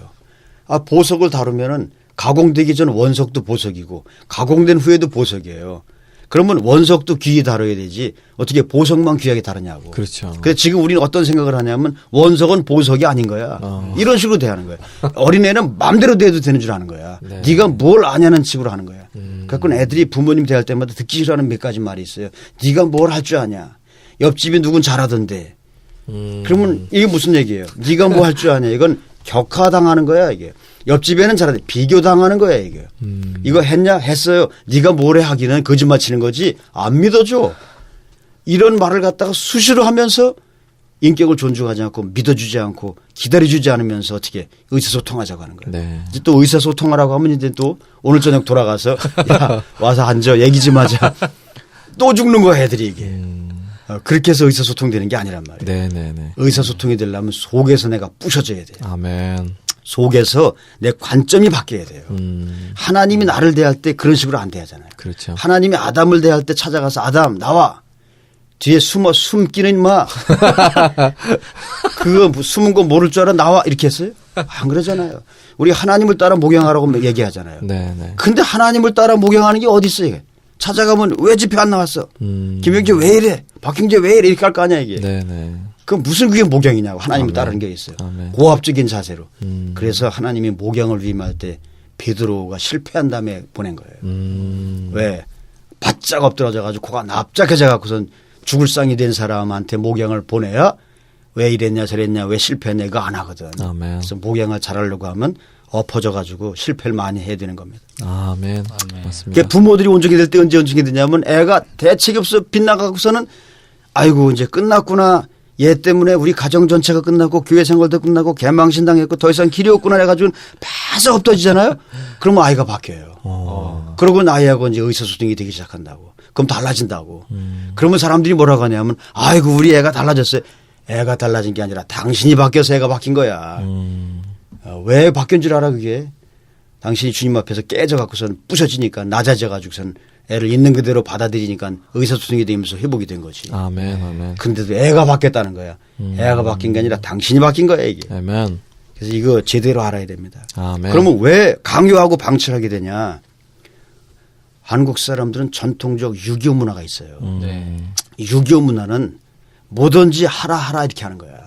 보석을 다루면은 가공되기 전 원석도 보석이고 가공된 후에도 보석이에요. 그러면 원석도 귀히 다뤄야 되지 어떻게 보석만 귀하게 다루냐고. 그렇죠. 그래서 지금 우리는 어떤 생각을 하냐면 원석은 보석이 아닌 거야. 이런 식으로 대하는 거야. 어린애는 마음대로 대해도 되는 줄 아는 거야. 네. 네가 뭘 아냐는 식으로 하는 거야. 그래서 애들이 부모님 대할 때마다 듣기 싫어하는 몇 가지 말이 있어요. 네가 뭘 할 줄 아냐. 옆집이 누군 잘하던데. 그러면 이게 무슨 얘기예요. 네가 뭐 할 줄 아냐. 이건 격하당하는 거야 이게. 옆집에는 잘하는데 비교당하는 거야 이게. 이거 했냐? 했어요. 네가 뭘 해 하기는 거짓말 치는 거지. 안 믿어줘. 이런 말을 갖다가 수시로 하면서 인격을 존중하지 않고 믿어주지 않고 기다려주지 않으면서 어떻게 의사소통하자고 하는 거예요. 네. 이제 또 의사소통하라고 하면 이제 또 오늘 저녁 돌아가서 야 와서 앉아 얘기 좀 하자. 또 죽는 거야 애들이 이게. 그렇게 해서 의사소통되는 게 아니란 말이에요. 네네네. 의사소통이 되려면 속에서 내가 부셔져야 돼요. 아멘. 속에서 내 관점이 바뀌어야 돼요. 하나님이 나를 대할 때 그런 식으로 안 대하잖아요. 그렇죠. 하나님이 아담을 대할 때 찾아가서 아담 나와. 뒤에 숨기는 마. 그거 숨은 거 모를 줄 알아 나와 이렇게 했어요? 안 그러잖아요. 우리 하나님을 따라 목양하라고 얘기하잖아요. 네네. 근데 하나님을 따라 목양하는 게 어디 있어요? 찾아가면 왜 집회 안 나왔어? 김영재 왜 이래? 박형재 왜 이래? 이렇게 할 거 아니야 이게. 네네. 그럼 무슨 그게 목양이냐고 하나님을 아멘. 따르는 게 있어요. 아멘. 고압적인 자세로. 그래서 하나님이 목양을 위임할 때 베드로가 실패한 다음에 보낸 거예요. 왜? 바짝 엎드러져 가지고 코가 납작해져 갖고선 죽을 상이 된 사람한테 목양을 보내야 왜 이랬냐 저랬냐 왜 실패했냐 이거 안 하거든. 아멘. 그래서 목양을 잘하려고 하면 엎어져 가지고 실패를 많이 해야 되는 겁니다. 아멘. 아멘. 맞습니다. 그러니까 부모들이 온전히 될 때 언제 온전히 되냐면 애가 대책이 없어 빗나가고서는 아이고 이제 끝났구나. 얘 때문에 우리 가정 전체가 끝나고 교회 생활도 끝나고 개망신당했고 더 이상 길이 없구나 해가지고 바싹 엎어지잖아요. 그러면 아이가 바뀌어요. 그러고 아이하고 이제 의사소통이 되기 시작한다고. 그럼 달라진다고. 그러면 사람들이 뭐라고 하냐면 아이고 우리 애가 달라졌어요. 애가 달라진 게 아니라 당신이 바뀌어서 애가 바뀐 거야. 왜 바뀐 줄 알아 그게. 당신이 주님 앞에서 깨져갖고선 부셔지니까 낮아져가지고선 애를 있는 그대로 받아들이니까 의사소통이 되면서 회복이 된 거지. 아멘. 아멘. 근데도 애가 바뀌었다는 거야. 애가 바뀐 게 아니라 당신이 바뀐 거야 이게. 아멘. 그래서 이거 제대로 알아야 됩니다. 아멘. 그러면 왜 강요하고 방치하게 되냐. 한국 사람들은 전통적 유교 문화가 있어요. 네. 유교 문화는 뭐든지 하라 이렇게 하는 거야.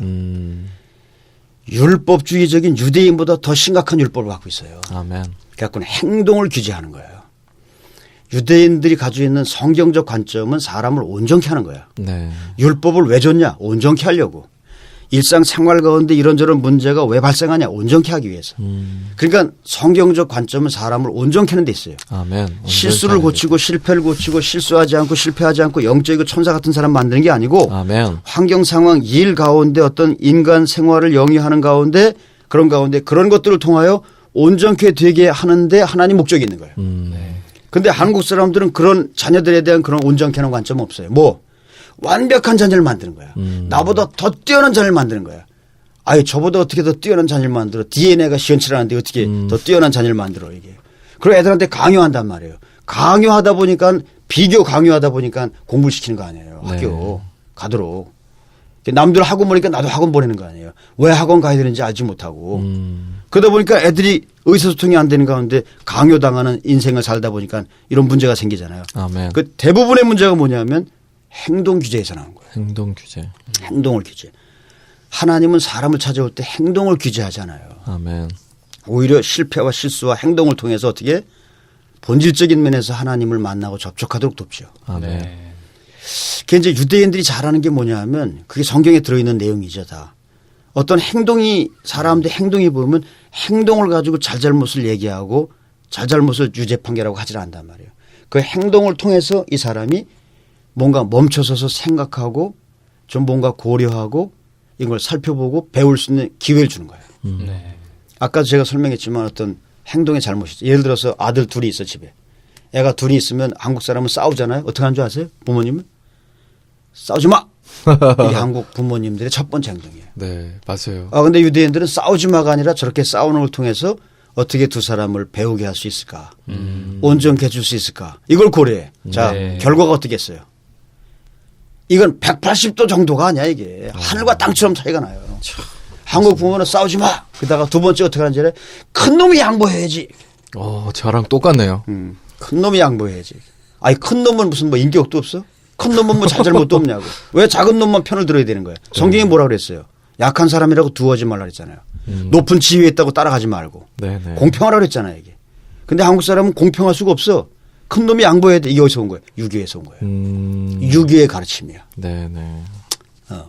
율법주의적인 유대인보다 더 심각한 율법을 갖고 있어요. 아멘. 그래갖고 행동을 규제하는 거예요. 유대인들이 가지고 있는 성경적 관점은 사람을 온전케 하는 거야. 네. 율법을 왜 줬냐? 온전케 하려고. 일상생활 가운데 이런저런 문제가 왜 발생하냐? 온전케 하기 위해서. 그러니까 성경적 관점은 사람을 온전케 하는 데 있어요. 아멘. 실수를 고치고 실패를 고치고 실수하지 않고 실패하지 않고 영적이고 천사 같은 사람 만드는 게 아니고 아멘. 환경 상황 일 가운데 어떤 인간 생활을 영위하는 가운데 그런 가운데 그런 것들을 통하여 온전케 되게 하는데 하나님 목적이 있는 거예요. 근데 한국 사람들은 그런 자녀들에 대한 그런 온전케 하는 관점은 없어요. 뭐 완벽한 자녀를 만드는 거야. 나보다 더 뛰어난 자녀를 만드는 거야. 아유 저보다 어떻게 더 뛰어난 자녀를 만들어. DNA가 시원치라는데 어떻게 더 뛰어난 자녀를 만들어 이게. 그리고 애들한테 강요한단 말이에요. 강요하다 보니까 비교 강요하다 보니까 공부를 시키는 거 아니에요. 학교 가도록. 남들 학원 보니까 나도 학원 보내는 거 아니에요. 왜 학원 가야 되는지 알지 못하고. 그러다 보니까 애들이 의사소통이 안 되는 가운데 강요당하는 인생을 살다 보니까 이런 문제가 생기잖아요. 아멘. 그 대부분의 문제가 뭐냐면 행동 규제에서 나온 거예요. 행동 규제. 행동을 규제. 하나님은 사람을 찾아올 때 행동을 규제하잖아요. 아멘. 오히려 실패와 실수와 행동을 통해서 어떻게 본질적인 면에서 하나님을 만나고 접촉하도록 돕죠. 아멘. 네. 그게 이제 유대인들이 잘하는 게 뭐냐 하면 그게 성경에 들어있는 내용이죠 다. 어떤 행동이 사람들 행동이 보면 행동을 가지고 잘잘못을 얘기하고 잘잘못을 유죄 판결하고 하질 않단 말이에요. 그 행동을 통해서 이 사람이 뭔가 멈춰서서 생각하고 좀 뭔가 고려하고 이걸 살펴보고 배울 수 있는 기회를 주는 거예요. 네. 아까 제가 설명했지만 어떤 행동의 잘못이죠. 예를 들어서 아들 둘이 있어 집에. 애가 둘이 있으면 한국 사람은 싸우잖아요. 어떻게 하는 줄 아세요? 부모님은? 싸우지 마! 이게 한국 부모님들의 첫 번째 행동이에요. 네, 맞아요. 아, 근데 유대인들은 싸우지 마가 아니라 저렇게 싸우는 걸 통해서 어떻게 두 사람을 배우게 할 수 있을까? 온전케 해줄 수 있을까? 이걸 고려해. 자, 네. 결과가 어떻겠어요? 이건 180도 정도가 아니야 이게. 하늘과 땅처럼 차이가 나요. 한국 부모는 싸우지 마. 그러다가 두 번째 어떻게 하는지 알아요? 큰 놈이 양보해야지. 저랑 똑같네요. 큰 놈이 양보해야지. 아니 큰 놈은 무슨 뭐 인격도 없어? 큰 놈은 뭐 잘잘못도 없냐고. 왜 작은 놈만 편을 들어야 되는 거야? 성경이 뭐라 그랬어요? 약한 사람이라고 두어지 말라 그랬잖아요. 높은 지위에 있다고 따라가지 말고. 네네. 공평하라 그랬잖아요 이게. 근데 한국 사람은 공평할 수가 없어. 큰 놈이 양보해야 돼. 이게 어디서 온 거예요? 유교에서 온 거예요. 유교의 가르침이야. 네네.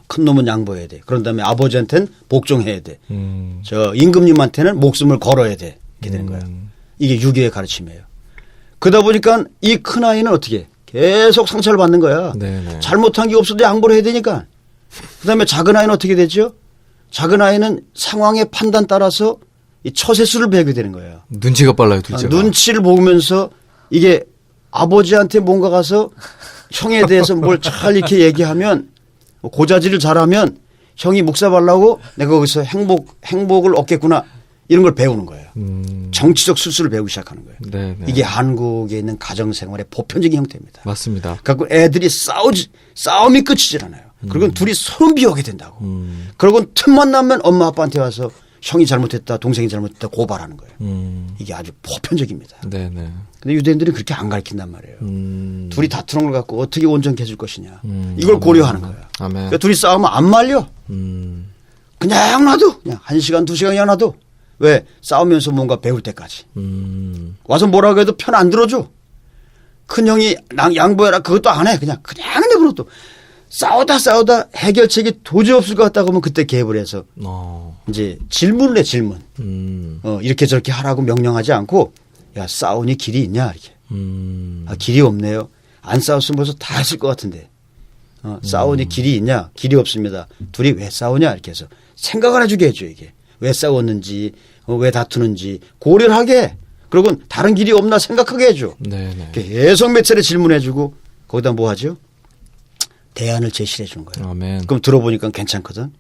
큰 놈은 양보해야 돼. 그런 다음에 아버지한테는 복종해야 돼. 음. 저 임금님한테는 목숨을 걸어야 돼. 이렇게 되는 거야. 이게 유교의 가르침이에요. 그러다 보니까 이 큰아이는 어떻게 계속 상처를 받는 거야. 네네. 잘못한 게 없어도 양보를 해야 되니까. 그다음에 작은 아이는 어떻게 되죠? 작은 아이는 상황의 판단 따라서 이 처세술을 배우게 되는 거예요. 눈치가 빨라요, 둘째가. 눈치를 보면서 이게 아버지한테 뭔가 가서 형에 대해서 뭘 잘 이렇게 얘기하면 고자질을 잘하면 형이 묵사 발라고 내가 거기서 행복을 얻겠구나 이런 걸 배우는 거예요. 정치적 술수를 배우기 시작하는 거예요. 네네. 이게 한국에 있는 가정생활의 보편적인 형태입니다. 맞습니다. 그러니까 애들이 싸움이 끝이질 않아요. 그리고 둘이 서로 미워하게 된다고. 그리고 틈만 나면 엄마 아빠한테 와서 형이 잘못했다 동생이 잘못했다 고발하는 거예요. 이게 아주 보편적입니다. 네네. 근데 유대인들은 그렇게 안 가르친단 말이에요. 둘이 다투는 걸 갖고 어떻게 온전케 해줄 것이냐. 이걸 고려하는 거예요. 아멘. 그러니까 둘이 싸우면 안 말려. 그냥 놔둬. 그냥 1시간 2시간 그냥 놔둬. 왜? 싸우면서 뭔가 배울 때까지. 와서 뭐라고 해도 편 안 들어줘. 큰형이 양보해라 그것도 안 해. 그냥 내버려 둬. 싸우다 해결책이 도저히 없을 것 같다고 하면 그때 개입을 해서 이제 질문을 해 질문. 이렇게 저렇게 하라고 명령하지 않고 야 싸우니 길이 있냐 이렇게. 아, 길이 없네요. 안 싸웠으면 벌써 다 했을 것 같은데. 싸우니 길이 있냐? 길이 없습니다. 둘이 왜 싸우냐 이렇게 해서 생각을 해주게 해줘 이게. 왜 싸웠는지 왜 다투는지 고려를 하게. 그리고 다른 길이 없나 생각하게 해줘. 네네. 계속 몇 차례 질문해주고 거기다 뭐 하죠? 대안을 제시해 준 거예요. 아멘. 그럼 들어보니까 괜찮거든.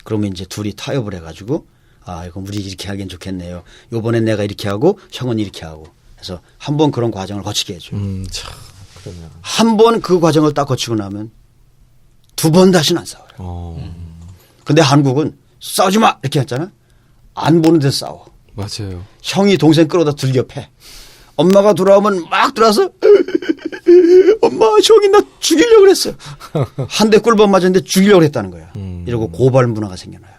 그러면 이제 둘이 타협을 해가지고 아 이거 우리 이렇게 하긴 좋겠네요. 이번엔 내가 이렇게 하고 형은 이렇게 하고 해서 한 번 그런 과정을 거치게 해줘. 참 그러면. 한 번 그 과정을 딱 거치고 나면 두 번 다시는 안 싸워요. 근데 한국은 싸우지 마 이렇게 했잖아. 안 보는 데서 싸워. 맞아요. 형이 동생 끌어다 들겨 패. 엄마가 돌아오면 막 들어와서 엄마 형이 나 죽이려고 그랬어. 한 대 꿀밤 맞았는데 죽이려고 했다는 거야. 이러고 고발 문화가 생겨나요.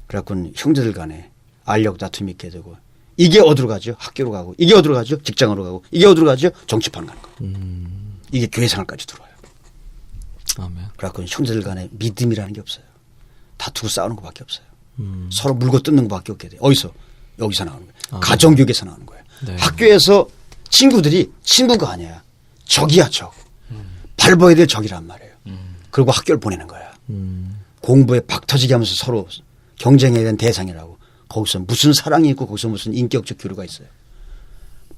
그래갖고 형제들 간에 알력 다툼이 있게 되고 이게 어디로 가죠? 학교로 가고 이게 어디로 가죠? 직장으로 가고 이게 어디로 가죠? 정치판 가는 거. 이게 교회 생활까지 들어와요. 아멘. 그래갖고 형제들 간에 믿음이라는 게 없어요. 다투고 싸우는 것밖에 없어요. 서로 물고 뜯는 것밖에 없게 돼요. 어디서? 여기서 나오는 거예요. 가정교육에서 나오는 거예요. 네. 학교에서 친구들이 친구가 아니야. 적이야 적. 밟아야 될 적이란 말이에요. 그리고 학교를 보내는 거야. 공부에 박 터지게 하면서 서로 경쟁에 대한 대상이라고. 거기서 무슨 사랑이 있고 거기서 무슨 인격적 교류가 있어요.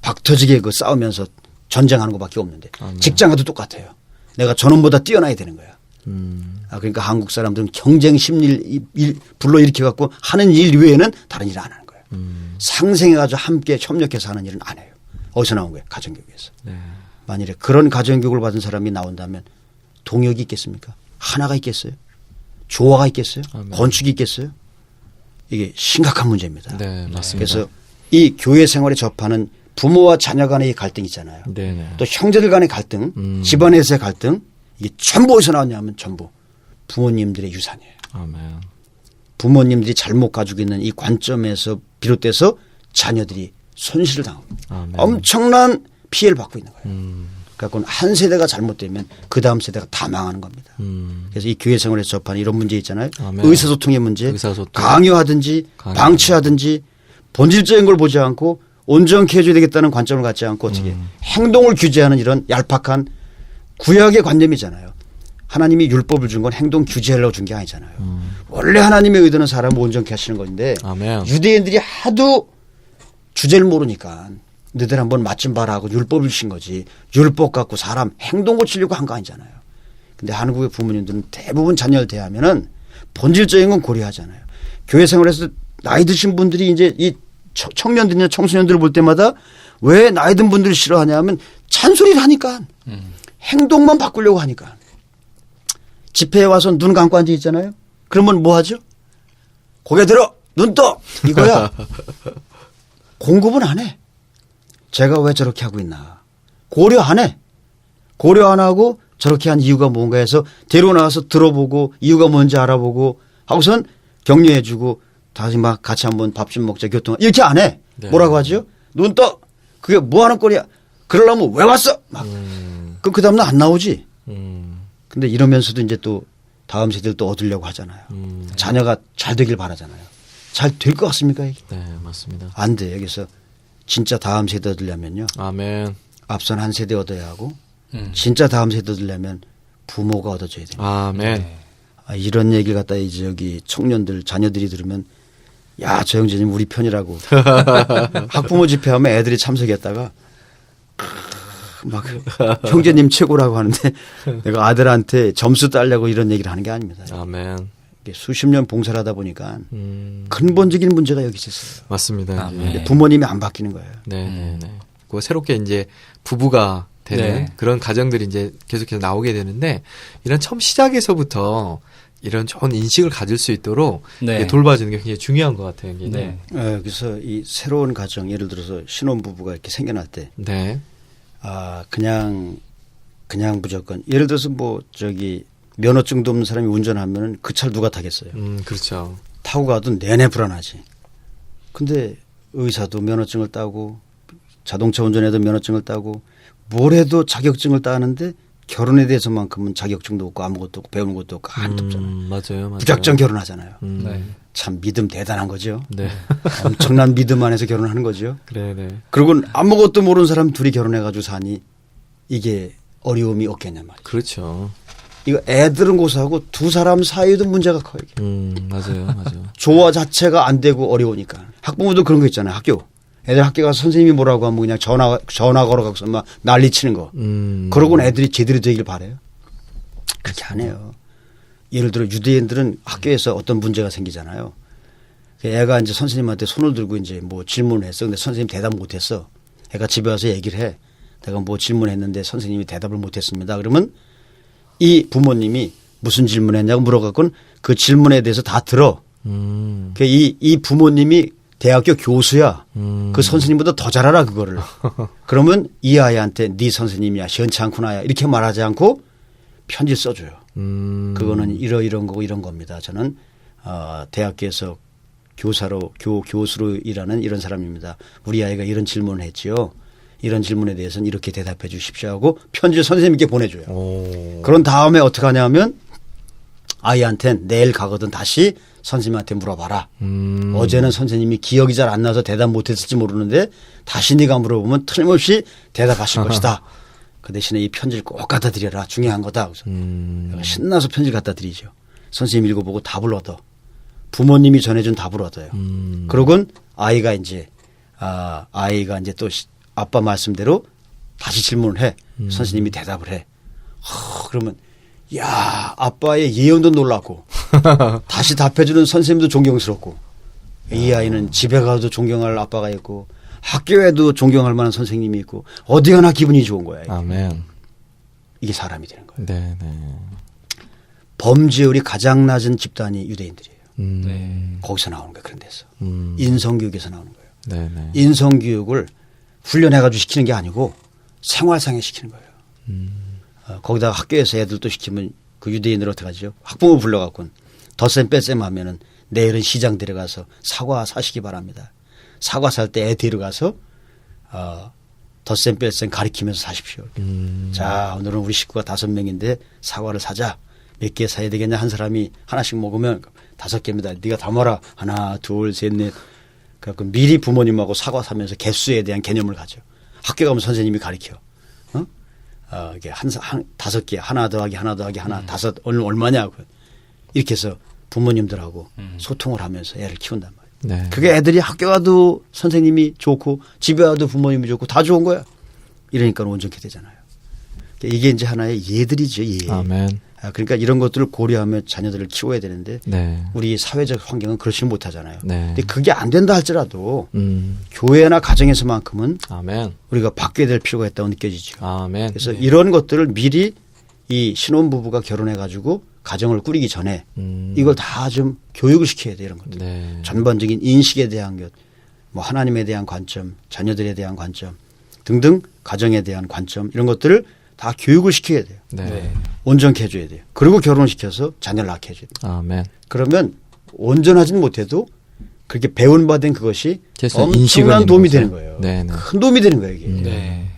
박터지게 그 싸우면서 전쟁하는 것밖에 없는데 직장 가도 똑같아요. 내가 저놈보다 뛰어나야 되는 거야. 그러니까 한국 사람들은 경쟁 심리를 불러일으켜 갖고 하는 일 외에는 다른 일을 안 하는 거예요. 상생해가지고 함께 협력해서 하는 일은 안 해요. 어디서 나온 거예요? 가정교육에서. 네. 만일에 그런 가정교육을 받은 사람이 나온다면 동역이 있겠습니까? 하나가 있겠어요? 조화가 있겠어요? 건축이 있겠어요? 이게 심각한 문제입니다. 네, 맞습니다. 그래서 이 교회 생활에 접하는 부모와 자녀 간의 갈등 있잖아요. 네네. 또 형제들 간의 갈등, 집안에서의 갈등, 이게 전부 어디서 나왔냐면 전부 부모님들의 유산이에요. 아멘. 부모님들이 잘못 가지고 있는 이 관점에서 비롯돼서 자녀들이 손실을 당하고 아멘. 엄청난 피해를 받고 있는 거예요. 그러니까 한 세대가 잘못되면 그 다음 세대가 다 망하는 겁니다. 그래서 이 교회 생활에서 접하는 이런 문제 있잖아요. 아멘. 의사소통의 문제, 의사소통. 강요하든지 방치하든지 본질적인 걸 보지 않고 온전케 해줘야 되겠다는 관점을 갖지 않고 어떻게 행동을 규제하는 이런 얄팍한 구약의 관념이잖아요. 하나님이 율법을 준 건 행동 규제하려고 준 게 아니잖아요. 원래 하나님의 의도는 사람을 온전케 하시는 건데 아멘. 유대인들이 하도 주제를 모르니까 너희들 한번 맛 좀 봐라 하고 율법을 주신 거지 율법 갖고 사람 행동 고치려고 한 거 아니잖아요. 근데 한국의 부모님들은 대부분 자녀를 대하면은 본질적인 건 고려하잖아요. 교회 생활에서 나이 드신 분들이 이제 이 청년들이나 청소년들을 볼 때마다 왜 나이 든 분들을 싫어하냐면 잔소리를 하니까 행동만 바꾸려고 하니까 집회에 와서 눈 감고 앉아 있잖아요. 그러면 뭐 하죠? 고개 들어 눈 떠 이거야. 공급은 안 해. 제가 왜 저렇게 하고 있나 고려 안 해. 고려 안 하고 저렇게 한 이유가 뭔가 해서 데리고 나와서 들어보고 이유가 뭔지 알아보고 하고선 격려해 주고 다시 막 같이 한번 밥 좀 먹자 교통 이렇게 안 해. 네. 뭐라고 하죠? 눈 떠. 그게 뭐 하는 꼴이야. 그러려면 왜 왔어? 막. 그럼 그 다음날 안 나오지. 근데 이러면서도 이제 또 다음 세대를 또 얻으려고 하잖아요. 자녀가 잘 되길 바라잖아요. 잘 될 것 같습니까? 이게? 네, 맞습니다. 안 돼. 여기서 진짜 다음 세대 얻으려면요. 아멘. 앞선 한 세대 얻어야 하고 진짜 다음 세대 얻으려면 부모가 얻어줘야 돼요. 아멘. 이런 얘기를 갖다 이제 여기 청년들 자녀들이 들으면 야, 저 형제님 우리 편이라고. 학부모 집회하면 애들이 참석했다가 막 형제님 최고라고 하는데 내가 아들한테 점수 따려고 이런 얘기를 하는 게 아닙니다. 아멘. 수십 년 봉사를 하다 보니까 근본적인 문제가 여기 있었어요. 맞습니다. 아멘. 이제. 부모님이 안 바뀌는 거예요. 네, 네, 네. 그 새롭게 이제 부부가 되는 네. 그런 가정들이 이제 계속해서 나오게 되는데 이런 처음 시작에서부터 이런 좋은 인식을 가질 수 있도록 네. 이게 돌봐주는 게 굉장히 중요한 것 같아요. 이게. 네. 그래서 이 새로운 가정 예를 들어서 신혼부부가 이렇게 생겨날 때 네. 그냥 무조건 예를 들어서 뭐 저기 면허증도 없는 사람이 운전하면 그 차를 누가 타겠어요. 그렇죠. 타고 가도 내내 불안하지. 근데 의사도 면허증을 따고 자동차 운전해도 면허증을 따고 뭘 해도 자격증을 따는데 결혼에 대해서만큼은 자격증도 없고 아무것도 없고 배우는 것도 없고 하나도 없잖아요. 맞아요. 무작정 결혼하잖아요. 네. 참 믿음 대단한 거죠. 네. 엄청난 믿음 안에서 결혼하는 거죠. 그래, 네. 그리고 아무것도 모르는 사람 둘이 결혼해가지고 사니 이게 어려움이 없겠냐 말이에요. 그렇죠. 이거 애들은 고사하고 두 사람 사이에도 문제가 커요. 이게. 맞아요, 맞아요. 조화 자체가 안 되고 어려우니까. 학부모도 그런 거 있잖아요. 학교. 애들 학교 가서 선생님이 뭐라고 하면 그냥 전화 걸어가서 막 난리 치는 거. 그러고는 애들이 제대로 되길 바래요. 그렇게 안 해요. 예를 들어 유대인들은 학교에서 어떤 문제가 생기잖아요. 애가 이제 선생님한테 손을 들고 이제 뭐 질문을 했어. 근데 선생님 대답 못 했어. 애가 집에 와서 얘기를 해. 내가 뭐 질문했는데 선생님이 대답을 못 했습니다. 그러면 이 부모님이 무슨 질문했냐고 물어갖고는 그 질문에 대해서 다 들어. 이 부모님이 대학교 교수야. 그 선생님보다 더 잘 알아 그거를. 그러면 이 아이한테 네 선생님이야 시원찮구나 이렇게 말하지 않고 편지 써줘요. 그거는 이런 거고 이런 겁니다. 저는 대학교에서 교수로 일하는 이런 사람입니다. 우리 아이가 이런 질문을 했지요. 이런 질문에 대해서는 이렇게 대답해 주십시오 하고 편지를 선생님께 보내줘요. 그런 다음에 어떻게 하냐면 아이한테 내일 가거든 다시 선생님한테 물어봐라. 어제는 선생님이 기억이 잘 안 나서 대답 못했을지 모르는데 다시 네가 물어보면 틀림없이 대답하실 것이다. 그 대신에 이 편지를 꼭 갖다 드려라. 중요한 거다. 그래서 내가 신나서 편지를 갖다 드리죠. 선생님 읽어보고 답을 얻어. 부모님이 전해준 답을 얻어요. 그러곤 아이가 이제 또 아빠 말씀대로 다시 질문을 해. 선생님이 대답을 해. 그러면 야, 아빠의 예언도 놀랍고 다시 답해주는 선생님도 존경스럽고 이 아이는 집에 가도 존경할 아빠가 있고 학교에도 존경할 만한 선생님이 있고 어디 가나 기분이 좋은 거야. 이게. 아멘. 이게 사람이 되는 거예요. 네, 네. 범죄율이 가장 낮은 집단이 유대인들이에요. 네. 거기서 나오는 거예요. 그런 데서. 인성교육에서 나오는 거예요. 네, 네. 인성교육을 훈련해가지고 시키는 게 아니고 생활상에 시키는 거예요. 거기다가 학교에서 애들도 시키면 그 유대인들 어떻게 하죠? 학부모 불러갖고 덧셈 뺄셈 하면은 내일은 시장 데려가서 사과 사시기 바랍니다. 사과 살 때 애 데려가서 덧셈 뺄셈 가리키면서 사십시오. 자, 오늘은 우리 식구가 5명인데 사과를 사자. 몇 개 사야 되겠냐? 한 사람이 하나씩 먹으면 5개입니다. 네가 담아라. 하나, 둘, 셋, 넷. 그래서 미리 부모님하고 사과 사면서 개수에 대한 개념을 가져. 학교 가면 선생님이 가르쳐. 이게 5개, 하나 더하기 하나 더하기 하나, 5, 오늘 얼마냐고. 이렇게 해서 부모님들하고 소통을 하면서 애를 키운단 말이에요. 네. 그게 애들이 학교 가도 선생님이 좋고 집에 와도 부모님이 좋고 다 좋은 거야. 이러니까 온전케 되잖아요. 이게 이제 하나의 예들이죠. 예. 아멘. 그러니까 이런 것들을 고려하며 자녀들을 키워야 되는데 네. 우리 사회적 환경은 그렇지 못하잖아요. 네. 근데 그게 안 된다 할지라도 교회나 가정에서만큼은 아멘. 우리가 바뀌어야 될 필요가 있다고 느껴지죠. 아멘. 그래서 이런 것들을 미리 이 신혼부부가 결혼해가지고 가정을 꾸리기 전에 이걸 다 좀 교육을 시켜야 돼 이런 것들. 네. 전반적인 인식에 대한 것, 뭐 하나님에 대한 관점, 자녀들에 대한 관점 등등 가정에 대한 관점 이런 것들을 다 교육을 시켜야 돼요. 네. 온전케 해줘야 돼요. 그리고 결혼시켜서 자녀를 낳게 해줘야 돼요. 아멘. 그러면 온전하진 못해도 그렇게 배운바된 그것이 그래서 인식은 엄청난 있는 도움이 거죠. 되는 거예요. 네, 네. 큰 도움이 되는 거예요. 이게. 네.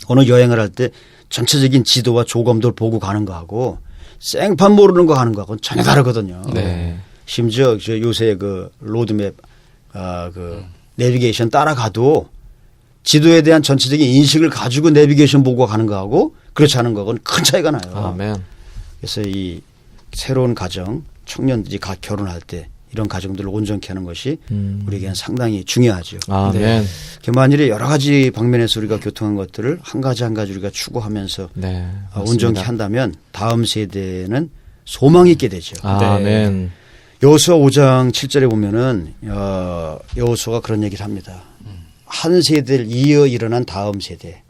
어느 여행을 할 때 전체적인 지도와 조검도를 보고 가는 거하고 생판 모르는 거 하는 거하고는 전혀 다르거든요. 네. 심지어 요새 그 로드맵 그 내비게이션 따라가도 지도에 대한 전체적인 인식을 가지고 내비게이션 보고 가는 거하고 그렇지 않은 거하고는 큰 차이가 나요. 아멘. 그래서 이 새로운 가정 청년들이 결혼할 때 이런 가정들을 온전케 하는 것이 우리에게는 상당히 중요하죠. 아멘. 만일에 여러 가지 방면에서 우리가 교통한 것들을 한 가지 한 가지 우리가 추구하면서 네. 온전케 맞습니다. 한다면 다음 세대는 소망이 있게 되죠. 아멘. 여호수아 5장 7절에 보면은 여호수아가 그런 얘기를 합니다. 한 세대를 이어 일어난 다음 세대,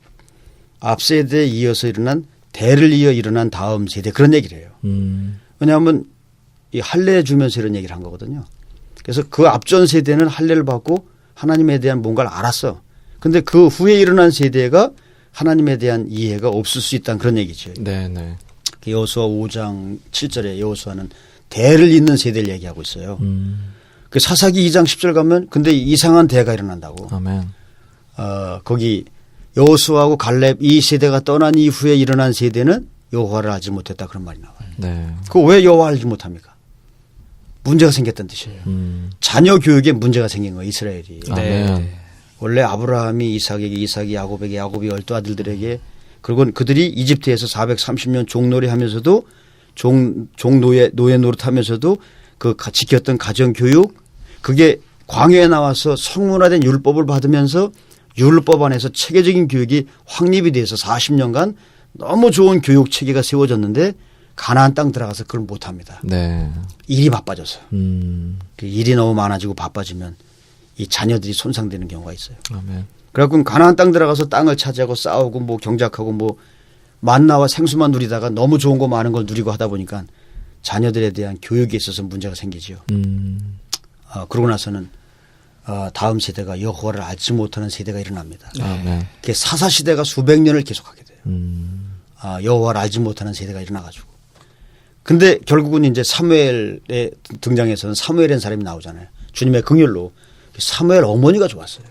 앞 세대에 이어서 일어난 대를 이어 일어난 다음 세대 그런 얘기를 해요. 왜냐하면 이 할례 주면서 이런 얘기를 한 거거든요. 그래서 그 앞전 세대는 할례를 받고 하나님에 대한 뭔가를 알았어. 근데 그 후에 일어난 세대가 하나님에 대한 이해가 없을 수 있다는 그런 얘기죠. 네, 네. 여호수아 5장 7절에 여호수아는 대를 잇는 세대를 얘기하고 있어요. 그 사사기 2장 10절 가면 근데 이상한 대가 일어난다고. 아멘. 거기 여호수아하고 갈렙 이 세대가 떠난 이후에 일어난 세대는 여호와를 알지 못했다 그런 말이 나와요. 네. 그 왜 여호와 알지 못합니까? 문제가 생겼다는 뜻이에요. 자녀 교육에 문제가 생긴 거예요. 이스라엘이. 아멘. 원래 아브라함이 이삭에게 이삭이 야곱에게 야곱이 12아들들에게 그리고 그들이 이집트에서 430년 종놀이 하면서도 노예 노릇하면서도 그 지켰던 가정 교육 그게 광야에 나와서 성문화된 율법을 받으면서 율법 안에서 체계적인 교육이 확립이 돼서 40년간 너무 좋은 교육 체계가 세워졌는데 가나안 땅 들어가서 그걸 못합니다. 네. 일이 바빠져서. 그 일이 너무 많아지고 바빠지면 이 자녀들이 손상되는 경우가 있어요. 아멘. 그래갖고 가나안 땅 들어가서 땅을 차지하고 싸우고 뭐 경작하고 뭐 만나와 생수만 누리다가 너무 좋은 거 많은 걸 누리고 하다 보니까 자녀들에 대한 교육에 있어서 문제가 생기죠. 그러고 나서는 다음 세대가 여호와를 알지 못하는 세대가 일어납니다. 아멘. 그게 사사 시대가 수백 년을 계속하게 돼요. 여호와를 알지 못하는 세대가 일어나가지고. 근데 결국은 이제 사무엘의 등장에서는 사무엘이라는 사람이 나오잖아요. 주님의 긍휼로 사무엘 어머니가 좋았어요.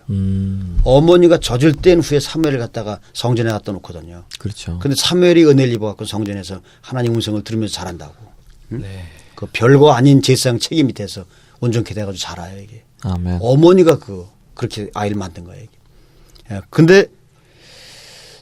어머니가 젖을 뗀 후에 사무엘을 갖다가 성전에 갖다 놓거든요. 그렇죠. 근데 사무엘이 은혜를 입어갖고 성전에서 하나님 음성을 들으면서 자란다고. 네. 그 별거 아닌 제사장 책임 밑에서 온전케 돼가지고 자라요 이게. 아멘. 어머니가 그렇게 아이를 만든 거예요. 이게. 근데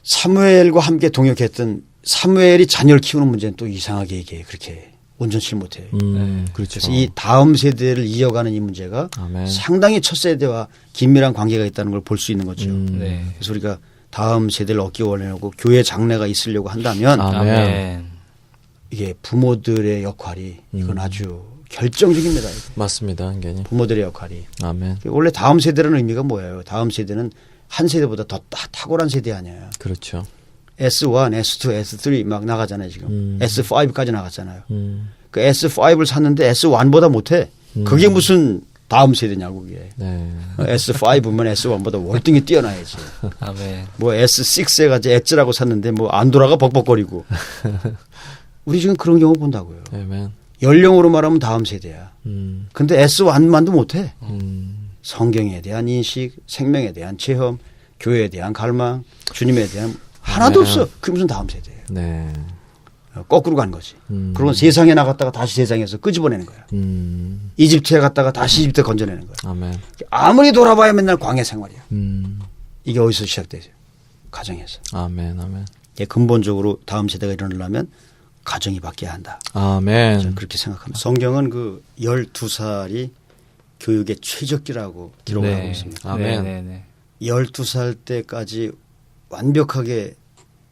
사무엘과 함께 동역했던 사무엘이 자녀를 키우는 문제는 또 이상하게 이게 그렇게 온전치 못해요. 그렇죠. 그래서 이 다음 세대를 이어가는 이 문제가 아멘. 상당히 첫 세대와 긴밀한 관계가 있다는 걸 볼 수 있는 거죠. 네. 그래서 우리가 다음 세대를 얻기 원하고 교회 장래가 있으려고 한다면 아멘. 이게 부모들의 역할이 이건 아주 결정적입니다. 이거. 맞습니다, 한견이. 부모들의 역할이. 아멘. 원래 다음 세대라는 의미가 뭐예요? 다음 세대는 한 세대보다 더 탁월한 세대 아니에요. 그렇죠. S1, S2, S3 막 나가잖아요 지금. S5까지 나갔잖아요. 음. 그 S5를 샀는데 S1보다 못해. 그게 무슨 다음 세대냐고 그게. 네. S5면 S1보다 월등히 뛰어나야지. 아멘. 뭐 S6에 가지 엣지라고 샀는데 뭐 안 돌아가 벅벅거리고. 우리 지금 그런 경우 본다고요. 아멘. 연령으로 말하면 다음 세대야. 근데 S1만도 못해. 음. 성경에 대한 인식, 생명에 대한 체험, 교회에 대한 갈망, 주님에 대한 하나도 네. 없어. 그게 무슨 다음 세대예요. 네. 거꾸로 간 거지. 그리고 세상에 나갔다가 다시 세상에서 끄집어내는 거야. 이집트에 갔다가 다시 이집트 건져내는 거야. 아멘. 아무리 돌아봐야 맨날 광야 생활이야. 음. 이게 어디서 시작되죠? 가정에서. 아멘. 아멘. 이게 근본적으로 다음 세대가 일어나려면 가정이 바뀌어야 한다. 아멘. 저는 그렇게 생각합니다. 성경은 그 12살이 교육의 최적기라고 기록을 하고 있습니다. 아멘. 네, 네, 12살 때까지 완벽하게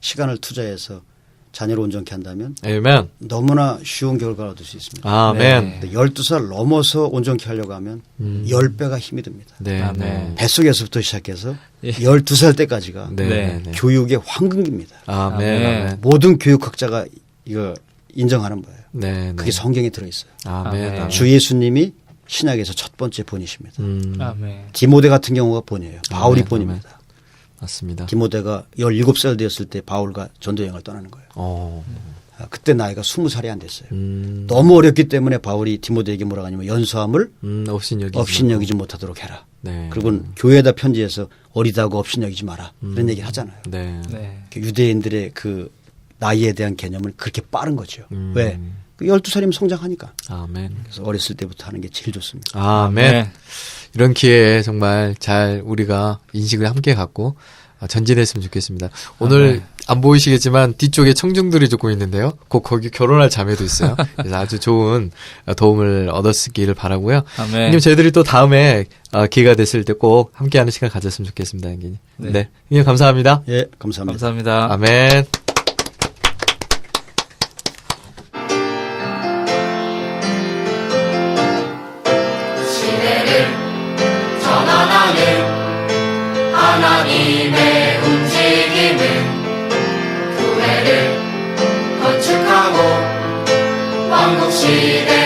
시간을 투자해서 자녀를 온전케 한다면 아멘. 너무나 쉬운 결과를 얻을 수 있습니다. 아멘. 근데 12살 넘어서 온전케 하려고 하면 10배가 힘이 듭니다. 네. 아멘. 네. 뱃속에서부터 시작해서 예. 12살 때까지가 네. 네. 네. 교육의 황금기입니다. 아멘. 아멘. 아멘. 모든 교육학자가 이거 인정하는 거예요. 네. 그게 성경에 들어있어요. 아멘. 아멘. 아멘. 주 예수님이 신약에서 첫 번째 본이십니다. 아멘. 디모데 같은 경우가 본이에요. 바울이 아멘. 본입니다. 맞습니다. 디모데가 17살 되었을 때 바울과 전도여행을 떠나는 거예요. 그때 나이가 20살이 안 됐어요. 너무 어렸기 때문에 바울이 디모데에게 뭐라고 하냐면 연소함을 업신여기지 못하도록 해라. 네. 그리고 교회에다 편지해서 어리다고 업신여기지 마라. 그런 얘기를 하잖아요. 네. 네. 유대인들의 그 나이에 대한 개념은 그렇게 빠른 거죠. 왜? 그 12살이면 성장하니까. 아멘. 그래서 어렸을 때부터 하는 게 제일 좋습니다. 아멘. 네. 이런 기회에 정말 잘 우리가 인식을 함께 갖고 전진했으면 좋겠습니다. 오늘 안 보이시겠지만 뒤쪽에 청중들이 조금 있는데요. 곧 거기 결혼할 자매도 있어요. 그래서 아주 좋은 도움을 얻었기를 바라고요. 아멘. 형님 저희들이 또 다음에 기회가 됐을 때 꼭 함께하는 시간 가졌으면 좋겠습니다, 형님. 네, 형님 감사합니다. 예, 감사합니다. 감사합니다. 아멘. 전환하는 하나님의 움직임은 교회를 건축하고 왕국 시대